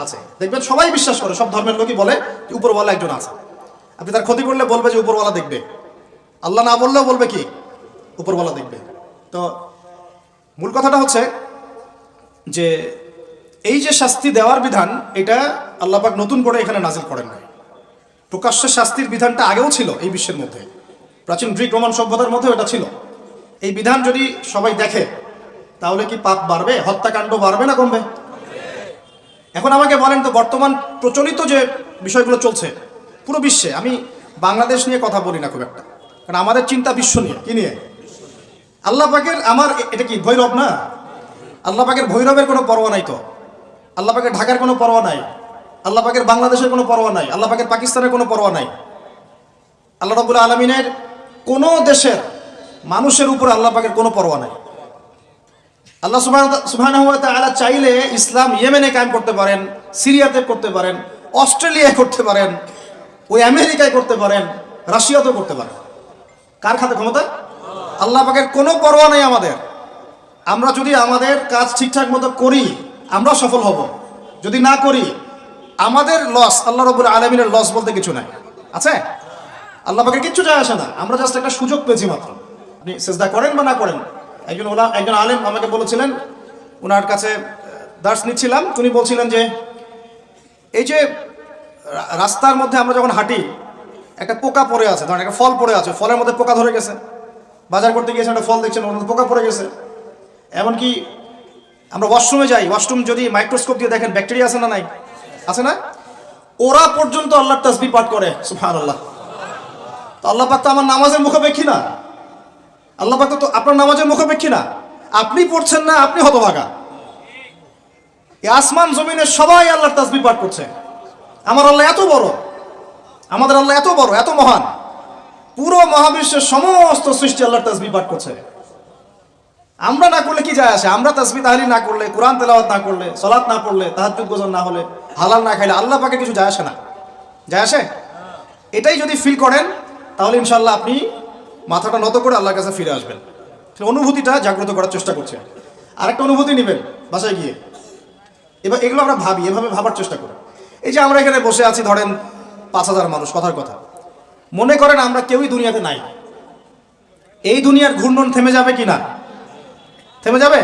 আছে। দেখবেন সবাই বিশ্বাস করে, সব ধর্মের লোকই বলে যে উপরওয়ালা একজন আছে। আপনি তার ক্ষতি করলে বলবে যে উপরওয়ালা দেখবে, আল্লাহ না বললেও বলবে কি উপরওয়ালা দেখবে। তো মূল কথাটা হচ্ছে যে এই যে শাস্তি দেওয়ার বিধান, এটা আল্লাহ পাক নতুন করে এখানে নাজিল করেন নাই। প্রকাশ্য শাস্তির বিধানটা আগেও ছিল এই বিশ্বের মধ্যে, প্রাচীন গ্রিক রোমান সভ্যতার মধ্যে এটা ছিল। এই বিধান যদি সবাই দেখে, তাহলে কি পাপ বাড়বে? হত্যাকাণ্ড বাড়বে না কমবে? এখন আমাকে বলেন তো, বর্তমান প্রচলিত যে বিষয়গুলো চলছে পুরো বিশ্বে, আমি বাংলাদেশ নিয়ে কথা বলি না খুব একটা, কারণ আমাদের চিন্তা বিশ্ব নিয়ে। কি নিয়ে? আল্লাহ পাকের, আমার এটা কি ভৈরব না? আল্লাহ পাকের ভৈরবের কোনো পরোয়া নাই তো, আল্লাহ পাকের ঢাকার কোনো পরোয়া নাই, আল্লাহ পাকের বাংলাদেশের কোনো পরোয়া নাই, আল্লাহ পাকের পাকিস্তানের কোনো পরোয়া নাই। আল্লাহ রাব্বুল আলামিনের কোনো দেশের মানুষের উপরে আল্লাহ পাকের কোনো পরোয়া নাই। আল্লাহ সুবহানাহু ওয়া তাআলা চাইলে ইসলাম ইয়েমেনে কায়েম করতে পারেন, সিরিয়াতে করতে পারেন, অস্ট্রেলিয়ায় করতে পারেন, ওই আমেরিকায় করতে পারেন, রাশিয়াতেও করতে পারেন। কার খাতে ক্ষমতা? আল্লাহ পাকের কোনো পরোয়া নেই আমাদের। আমরা যদি আমাদের কাজ ঠিকঠাক মতো করি, আমরা সফল হব। যদি না করি, আমাদের লস, আল্লাহ রাব্বুল আলামিনের লস বলতে কিছু নাই। আছে? আল্লাহ পাকের কিচ্ছু যায় আসে না। আমরা জাস্ট একটা সুযোগ পেয়েছি মাত্র। আপনি সিজদা করেন বা না করেন, একজন আলেম আমাকে বলেছিলেন, ওনার কাছে দার্স নিচ্ছিলাম, উনি বলছিলেন যে এই যে রাস্তার মধ্যে আমরা যখন হাঁটি একটা পোকা পড়ে আছে, ধরেন একটা ফল পড়ে আছে, ফলের মধ্যে পোকা ধরে গেছে, বাজার করতে গিয়েছেন একটা ফল দেখছেন ওর মধ্যে পোকা পড়ে গেছে। এমনকি আমরা ওয়াশরুমে যাই, ওয়াশরুম যদি মাইক্রোস্কোপ দিয়ে দেখেন ব্যাকটেরিয়া আছে না, নাই আছে না, ওরা পর্যন্ত আল্লাহর তাসবিহ পাঠ করে, সুবহানাল্লাহ। তো আল্লাহ পাক তো আমার নামাজের মুখাপেক্ষী না, আল্লাহ পাক তো আপনার নামাজের মুখাপেক্ষী না, আপনি পড়ছেন না, আপনি হতভাগা। এই আসমান জমিনের সবাই আল্লাহর তাসবিহ পাঠ করছে। আমার আল্লাহ এত বড়, আমাদের আল্লাহ এত বড়, এত মহান, পুরো মহাবিশ্বের সমস্ত সৃষ্টি আল্লাহর তাসবিহ পাঠ করছে। আমরা না করলে কি যায় আসে? আমরা তাসবিহ তাহলিল না করলে, কোরআন তেলাওয়াত না করলে, সালাত না পড়লে, তাহাজ্জুদ গোজন না হলে, হালাল না খাইলে আল্লাহ পাকে কিছু যায় আসে না? যায় আসে? এটাই যদি ফিল করেন তাহলে ইনশাআল্লাহ আপনি মাথাটা নত করে আল্লাহর কাছে ফিরে আসবেন। অনুভূতিটা জাগ্রত করার চেষ্টা করছে। আরেকটা অনুভূতি নেবেন বাসায় গিয়ে। এবার এগুলো আমরা ভাবি, এভাবে ভাবার চেষ্টা করি। এই যে আমরা এখানে বসে আছি, ধরেন 5,000 মানুষ, কথার কথা, মনে করেন আমরা কেউই দুনিয়াতে নাই। এই দুনিয়ার ঘূর্ণন থেমে যাবে কি না? থেমে যাবে?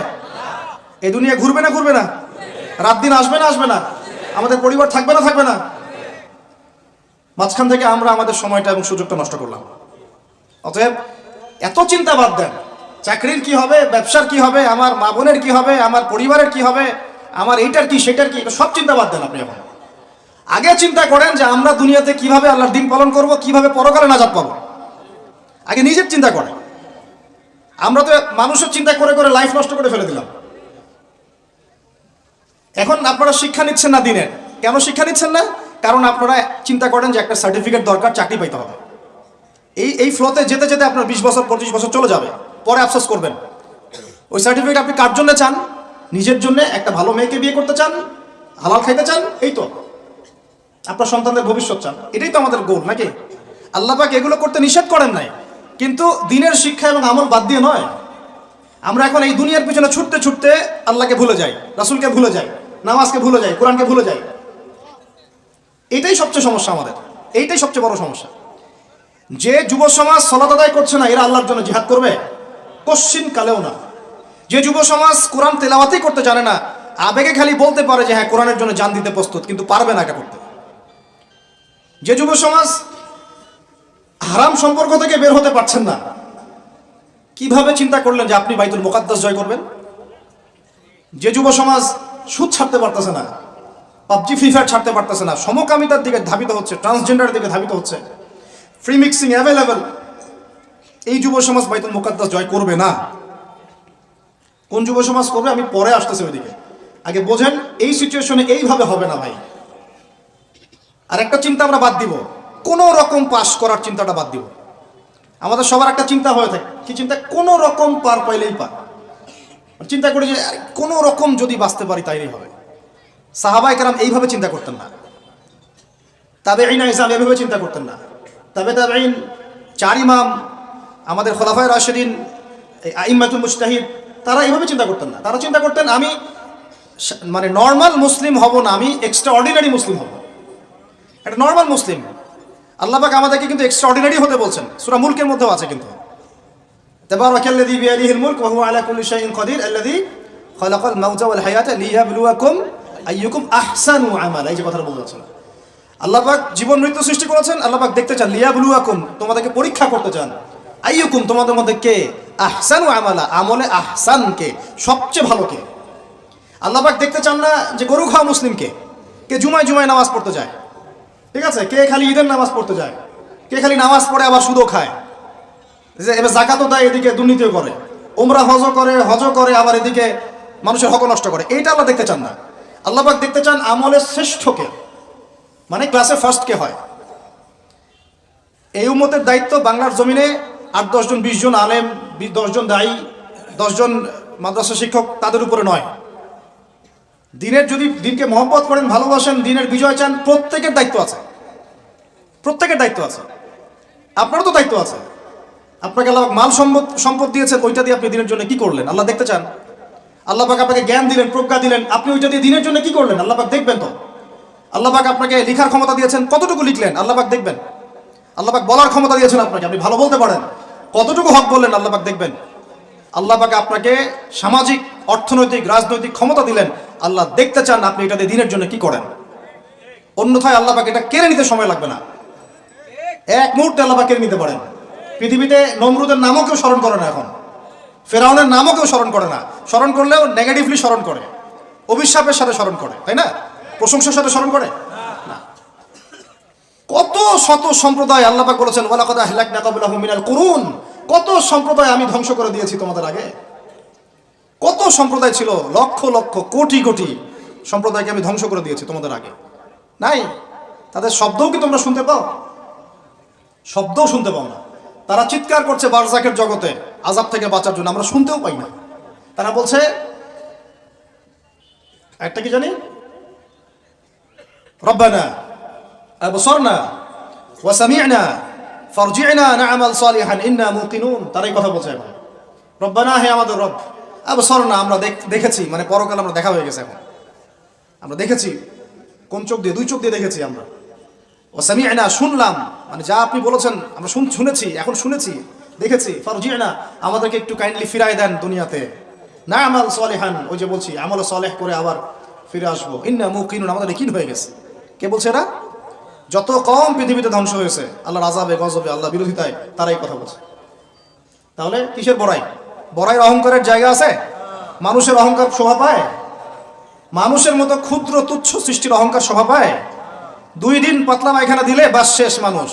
এই দুনিয়া ঘুরবে না, ঘুরবে না? রাত দিন আসবে না, আসবে না? আমাদের পরিবার থাকবে না, থাকবে না? মাঝখান থেকে আমরা আমাদের সময়টা এবং সুযোগটা নষ্ট করলাম। অতএব এত চিন্তা বাদ দেন, চাকরির কি হবে, ব্যবসার কি হবে, আমার মা বোনের কি হবে, আমার পরিবারের কি হবে, আমার এইটার কি সেটার কি, সব চিন্তা বাদ দেন আপনি। এখন আগে চিন্তা করেন যে আমরা দুনিয়াতে কিভাবে আল্লাহর দিন পালন করব, কিভাবে পরকালে নাজাত পাবো। আগে নিজের চিন্তা করেন। আমরা তো মানুষের চিন্তা করে করে লাইফ নষ্ট করে ফেলে দিলাম। এখন আপনারা শিক্ষা নিচ্ছেন না দিনের। কেন শিক্ষা নিচ্ছেন না? কারণ আপনারা চিন্তা করেন যে একটা সার্টিফিকেট দরকার, চাকরি পাইতে হবে। এই ফ্লোতে যেতে যেতে আপনার 20 বছর 25 বছর চলে যাবে, পরে আফসোস করবেন। ওই সার্টিফিকেট আপনি কার জন্য চান? নিজের জন্য, একটা ভালো মেয়েকে বিয়ে করতে চান, হালাল খাইতে চান, এই তো আপনার সন্তানদের ভবিষ্যৎ চান, এটাই তো আমাদের গোল নাকি? আল্লাহ পাক এগুলো করতে নিষেধ করেন নাই, কিন্তু দিনের শিক্ষা এবং আমল বাদ দিয়ে নয়। আমরা এখন এই দুনিয়ার পিছনে ছুটতে ছুটতে আল্লাহকে ভুলে যাই, রাসূলকে ভুলে যাই, নামাজকে ভুলে যাই, কোরআনকে ভুলে যাই। এইটাই সবচেয়ে সমস্যা আমাদের, এইটাই সবচেয়ে বড় সমস্যা। যে যুব সমাজ সালাত আদায় করছে না, এরা আল্লাহর জন্য জিহাদ করবে? কশ্চিন কালেও না। যে যুব সমাজ কোরআন তেলাওয়াতই করতে জানে না, আবেগে খালি বলতে পারে যে হ্যাঁ কোরআনের জন্য জান দিতে প্রস্তুত, কিন্তু পারবে না এটা করতে। যে যুব সমাজ হারাম সম্পর্ক থেকে বের হতে পারছেন না, কিভাবে চিন্তা করলেন যে আপনি বাইতুল মুকাদ্দাস জয় করবেন? যে যুব সমাজ সুদ ছাড়তে পারতেছে না, পাবজি ফ্রি ফায়ার ছাড়তে পারতেছে না, সমকামিতার দিকে ধাবিত হচ্ছে, ট্রান্সজেন্ডারের দিকে ধাবিত হচ্ছে, ফ্রি মিক্সিং অ্যাভেলেবল, এই যুব সমাজ বাইতুল মুকাদ্দাস জয় করবে না। কোন যুব সমাজ করবে আমি পরে আসতেছি ওইদিকে। আগে বোঝেন এই সিচুয়েশনে এইভাবে হবে না ভাই। আর একটা চিন্তা আমরা বাদ দিব, কোন রকম পাস করার চিন্তাটা বাদ দিব। আমাদের সবার একটা চিন্তা হয়ে থাকে, কি চিন্তা? কোন রকম পার পাইলেই পার। চিন্তা করি যে কোন রকম যদি বাঁচতে পারি তাইলেই হবে। সাহাবায়ে কেরাম এইভাবে চিন্তা করতেন না, তাবেঈন ইসলাম এইভাবে চিন্তা করতেন না, তাবেঈন, 4 ইমাম, আমাদের খোলাফায়ে রাশিদিন, আইম্মাতুল মুজতাহিদ, তারা এইভাবে চিন্তা করতেন না। তারা চিন্তা করতেন আমি মানে নর্মাল মুসলিম হব না, আমি এক্সট্রা অর্ডিনারি মুসলিম হব। একটা নর্মাল মুসলিম। আল্লাহ পাক আমাদেরকে কিন্তু এক্সট্রা অর্ডিনারি হতে বলছেন, সূরা মুলকের মধ্যেও আছে কিন্তু, তাবারাকাল্লাযী বিয়াদিহিল মুলক ওয়া হুয়া আলা কুল্লি শাইইন কাদির আল্লাযী খালাকাল মাউতা ওয়াল হায়াতা লিয়াবলুয়াকুম আইয়ুকুম আহসানু আমালা। এই যে কথাটা বলছেন, আল্লাহ পাক জীবন মৃত্যু সৃষ্টি করেছেন, আল্লাহ পাক দেখতে চান, লিয়াবলুয়াকুম, তোমাদেরকে পরীক্ষা করতে চান, আইয়ুকুম, তোমাদের মধ্যে কে, আহসানু আমালা, আমলে আহসান কে, সবচেয়ে ভালো কে। আল্লাহ পাক দেখতে চান না যে গরু খাওয়া মুসলিমকে, কে জুমায় জুমায় নামাজ পড়তে যায়, ঠিক আছে, কে খালি ঈদের নামাজ পড়তে যায়, কে খালি নামাজ পড়ে আবার সুদও খায়, যে এবার জাকাতও দেয়, এদিকে দুর্নীতিও করে, ওমরা হজ করে আবার এদিকে মানুষের হক নষ্ট করে। এইটা আল্লাহ দেখতে চান না। আল্লাহ পাক দেখতে চান আমলের শ্রেষ্ঠকে, মানে ক্লাসে ফার্স্ট কে হয়। এই উম্মতের দায়িত্ব বাংলার জমিনে 8-10 জন 20 জন আলেম, 10 জন দায়ী, 10 জন মাদ্রাসা শিক্ষক, তাদের উপরে নয়। দিনের যদি দিনকে মহব্বত করেন, ভালোবাসেন, দিনের বিজয় চান, প্রত্যেকের দায়িত্ব আছে, প্রত্যেকের দায়িত্ব আছে। আপনারও তো দায়িত্ব আছে। আপনাকে আল্লাহ মাল সম্পদ দিয়েছেন, ওইটা দিয়ে আপনি দিনের জন্য কি করলেন আল্লাহ দেখতে চান। আল্লাহ পাক আপনাকে জ্ঞান দিলেন, প্রজ্ঞা দিলেন, আপনি ওইটা দিয়ে দিনের জন্য কি করলেন আল্লাহ পাক দেখবেন তো। আল্লাহ পাক আপনাকে লেখার ক্ষমতা দিয়েছেন, কতটুকু লিখলেন আল্লাহ পাক দেখবেন। আল্লাহ পাক বলার ক্ষমতা দিয়েছেন আপনাকে, আপনি ভালো বলতে পারেন, কতটুকু হক বললেন আল্লাহ পাক দেখবেন। আল্লাহ পাক আপনাকে সামাজিক, অর্থনৈতিক, রাজনৈতিক ক্ষমতা দিলেন, আল্লাহ দেখতে চান আপনি এটা দিয়ে দিনের জন্য কি করেন। অন্যথায় আল্লাহ পাক এটা কেড়ে নিতে সময় লাগবে না, এক মুহূর্তে আল্লাহ পাক কেড়ে নিতে পারেন। পৃথিবীতে নমরুদের নামও কেউ স্মরণ করে না, এখন ফেরাউনের নামও কেউ স্মরণ করে না। স্মরণ করলেও নেগেটিভলি স্মরণ করে, অভিশাপের সাথে স্মরণ করে, তাই না? প্রশংসার সাথে স্মরণ করে না। কত শত সম্প্রদায় আল্লাহ পাক বলেছেন ওয়ালাকাদ আহলাকনা ক্বাবলাহুম মিনাল কুরুন, কত সম্প্রদায় আমি ধ্বংস করে দিয়েছি তোমাদের আগে। কত সম্প্রদায় ছিল, লক্ষ লক্ষ কোটি কোটি সম্প্রদায়কে আমি ধ্বংস করে দিয়েছি তোমাদের আগে। নাই, তাদের শব্দও কি তোমরা শুনতে পাও? শব্দও শুনতে পাও না। তারা চিৎকার করছে বারজাকের জগতে আযাব থেকে বাঁচার জন্য, আমরা শুনতেও পাই না। তারা বলছে একটা কি জানি, রব্বানা আবসারনা ওয়া সামি'না ফারজি'না না'মাল সালিহান ইন্না মুকিনুন। তারাই কথা বলছে এখন, রব্বানা, হে আমাদের রব, আবসারনা, আমরা দেখেছি, মানে পরকাল আমরা দেখা হয়ে গেছে, এখন আমরা দেখেছি। কোন চোখ দিয়ে? দুই চোখ দিয়ে দেখেছি আমরা। ওয়া সামি'না, শুনলাম, মানে যা আপনি বলেছেন আমরা শুনেছি, এখন শুনেছি, দেখেছি। ফারজি'না, আমাদেরকে একটু কাইন্ডলি ফিরাই দেন দুনিয়াতে। না'মাল সালিহান, ওই যে বলছি আমল সালেহ করে আবার ফিরে আসবো। ইন্না মুকিনুন, আমাদের ইয়াকিন হয়ে গেছে। কে বলছে এরা? যত কম পৃথিবীতে ধ্বংস হয়েছে আল্লাহর আযাবে, গজবে, আল্লাহ বিরোধিতায়, তারাই কথা বলছে। তাহলে কিসের বড়াই? বড়াইয়ের অহংকারের জায়গা আছে? মানুষের অহংকার শোভা পায়? মানুষের মতো ক্ষুদ্র তুচ্ছ সৃষ্টির অহংকার শোভা পায়? 2 দিন পাতলা পায়খানা দিলে বাস শেষ মানুষ,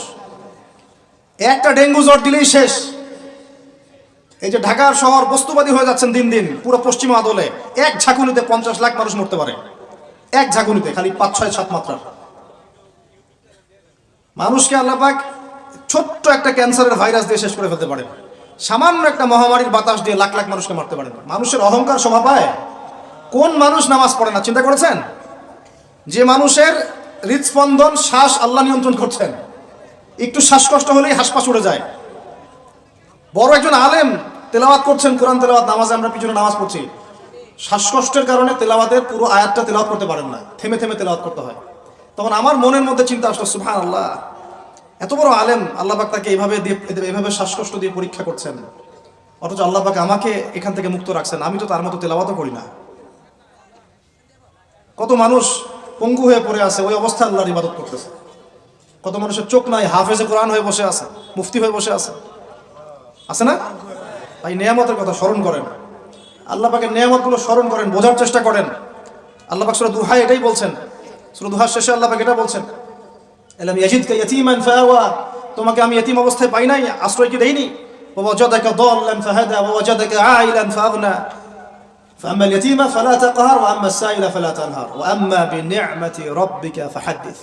একটা ডেঙ্গু জ্বর দিলেই শেষ। এই যে ঢাকার শহর বস্তুবাদী হয়ে যাচ্ছেন দিন দিন, পুরো পশ্চিমা আদলে এক ঝাঁকুনিতে 50 লাখ মানুষ মরতে পারে, এক ঝাঁকুনিতে, খালি 5, 6, 7 মাত্রার। মানুষকে আল্লাহ পাক ছোট্ট একটা ক্যান্সারের ভাইরাস দিয়ে শেষ করে ফেলতে পারেন, সামান্য একটা মহামারীর বাতাস দিয়ে লাখ লাখ মানুষকে মারতে পারেন। মানুষের অহংকার শোভা পায়? কোন মানুষ নামাজ পড়ে না চিন্তা করেছেন? যে মানুষের হৃদস্পন্দন, শ্বাস আল্লাহ নিয়ন্ত্রণ করছেন, একটু শ্বাসকষ্ট হলেই হাসপাস উড়ে যায়। বড় একজন আলেম তেলাওয়াত করছেন, কোরআন তেলাওয়াত, নামাজে আমরা পিছনে নামাজ পড়ছি, শ্বাসকষ্টের কারণে তেলাওয়াতের পুরো আয়াতটা তেলাওয়াত করতে পারেন না, থেমে থেমে তেলাওয়াত করতে হয়। তখন আমার মনের মধ্যে চিন্তা আসলো, সুবহানাল্লাহ, এত বড় আলেম, আল্লাহ পাক তাকে এভাবে শ্বাসকষ্ট দিয়ে পরীক্ষা করছেন, অথচ আল্লাহ পাক আমাকে এখান থেকে মুক্ত রাখছেন, আমি তো তার মতো তেলাওয়াতও করি না। কত মানুষ পঙ্গু হয়ে পড়ে আছে, ওই অবস্থায় আল্লাহর ইবাদত করতেছে। কত মানুষের চোখ নাই, হাফেজে কোরআন হয়ে বসে আছে, মুফতি হয়ে বসে আছে, আছে না? তাই নেয়ামতের কথা স্মরণ করেন, আল্লাহ পাকের নেয়ামতগুলো স্মরণ করেন, বোঝার চেষ্টা করেন। আল্লাহ পাক সূরা দুহা এটাই বলছেন, সূরা দুহার শেষে আল্লাহ পাক এটা বলছেন, আলাম ইয়াজিদকা ইয়াতীমান ফাআওয়া, তোমাকে আমি ইতিম অবস্থায় পাই নাই, আশ্রয় কি দেইনি? ওয়া ওয়াজাদাকা দাল্লান ফাহাদা ওয়া ওয়াজাদাকা আইলান ফাআগনা ফাআম্মা আল-ইয়াতীমা ফালা তাকহার ওয়া আম্মা আস-সাইলা ফালা তানহার ওয়া আম্মা বিনি'মাতি রাব্বিকা ফাহাদ্দিস।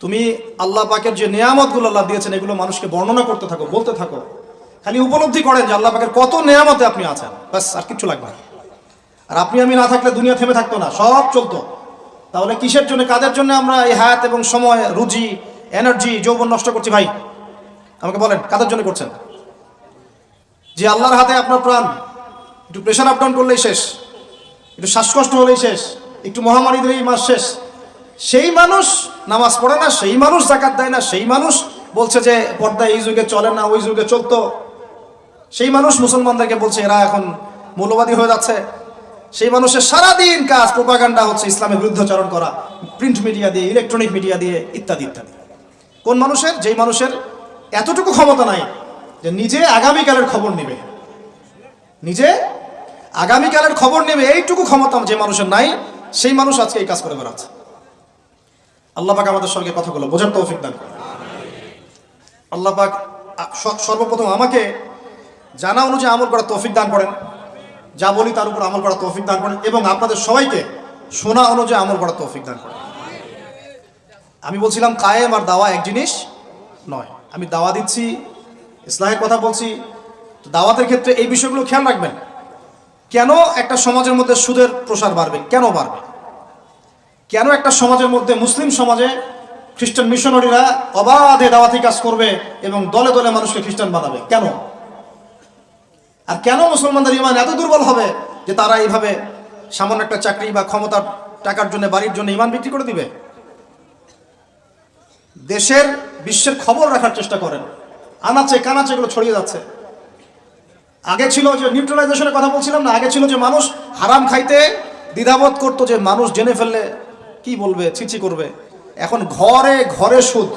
তুমি আল্লাহ পাকের যে নেয়ামতগুলো আল্লাহ দিয়েছেন এগুলো মানুষকে বর্ণনা করতে থাকো, বলতে থাকো, খালি উপলব্ধি করেন যে আল্লাহ পাকের কত নেয়ামতে আপনি আছেন, বাস, আর কিছু লাগবে না। আর আপনি আমি না থাকলে দুনিয়া থেমে থাকতো না, সব চলতো। তাহলে কিসের জন্য, কাদের জন্য আমরা এই হায়াত এবং সময়, রুজি, এনার্জি, যৌবন নষ্ট করছি? ভাই আমাকে বলেন, কাদের জন্য করছেন? যে আল্লাহর হাতে আপনার প্রাণ, একটু প্রেশার আপ ডাউন করলেই শেষ, একটু শ্বাসকষ্ট হলেই শেষ, একটু মহামারী দিলেই মাস শেষ। সেই মানুষ নামাজ পড়ে না, সেই মানুষ যাকাত দেয় না, সেই মানুষ বলছে যে পর্দা এই যুগে চলে না, ওই যুগে চলতো। সেই মানুষ মুসলমানদেরকে বলছে এরা এখন মৌলবাদী হয়ে যাচ্ছে। সেই মানুষের সারাদিন কাজ প্রোপাগান্ডা হচ্ছে, ইসলামের বিরুদ্ধাচরণ করা, প্রিন্ট মিডিয়া দিয়ে, ইলেকট্রনিক মিডিয়া দিয়ে, ইত্যাদি ইত্যাদি। কোন মানুষের? যেই মানুষের এতটুকু ক্ষমতা নাই যে নিজে আগামীকালের খবর নেবে, নিজে আগামীকালের খবর নেবে, এইটুকু ক্ষমতা যে মানুষের নাই, সেই মানুষ আজকে এই কাজ করে বেড়াচ্ছে। আল্লাহ পাক আমাদের সঙ্গে কথাগুলো বোঝার তৌফিক দান করেন। আল্লাহ পাক সর্বপ্রথম আমাকে জানা অনুযায়ী আমল করার তৌফিক দান করেন, যা বলি তার উপর আমল করার তৌফিক দান করেন, এবং আপনাদের সবাইকে শোনা অনুযায়ী আমল করার তৌফিক দান করেন। আমি বলছিলাম কায়েম আর দাওয়া এক জিনিস নয়। আমি দাওয়া দিচ্ছি, ইসলাহের কথা বলছি, তো দাওয়াতের ক্ষেত্রে এই বিষয়গুলো খেয়াল রাখবেন। কেন একটা সমাজের মধ্যে সুদের প্রসার বাড়বে? কেন বাড়বে? কেন একটা সমাজের মধ্যে, মুসলিম সমাজে খ্রিস্টান মিশনারিরা অবাধে দাওয়াতি কাজ করবে এবং দলে দলে মানুষকে খ্রিস্টান বানাবে? কেন? আর কেন মুসলমানদের ঈমান এত দুর্বল হবে যে তারা এইভাবে সামান্য একটা চাকরি বা ক্ষমতার টাকার জন্য, বাড়ির জন্য ঈমান বিক্রি করে দিবে? দেশের, বিশ্বের খবর রাখার চেষ্টা করেন, আনাচে কানাচে এগুলো ছড়িয়ে যাচ্ছে। আগে ছিল যে নিউট্রালাইজেশনের কথা বলছিলাম না, আগে ছিল যে মানুষ হারাম খাইতে দ্বিধাবোধ করতো যে মানুষ জেনে ফেললে কি বলবে, ছিছি করবে। এখন ঘরে ঘরে সুদ।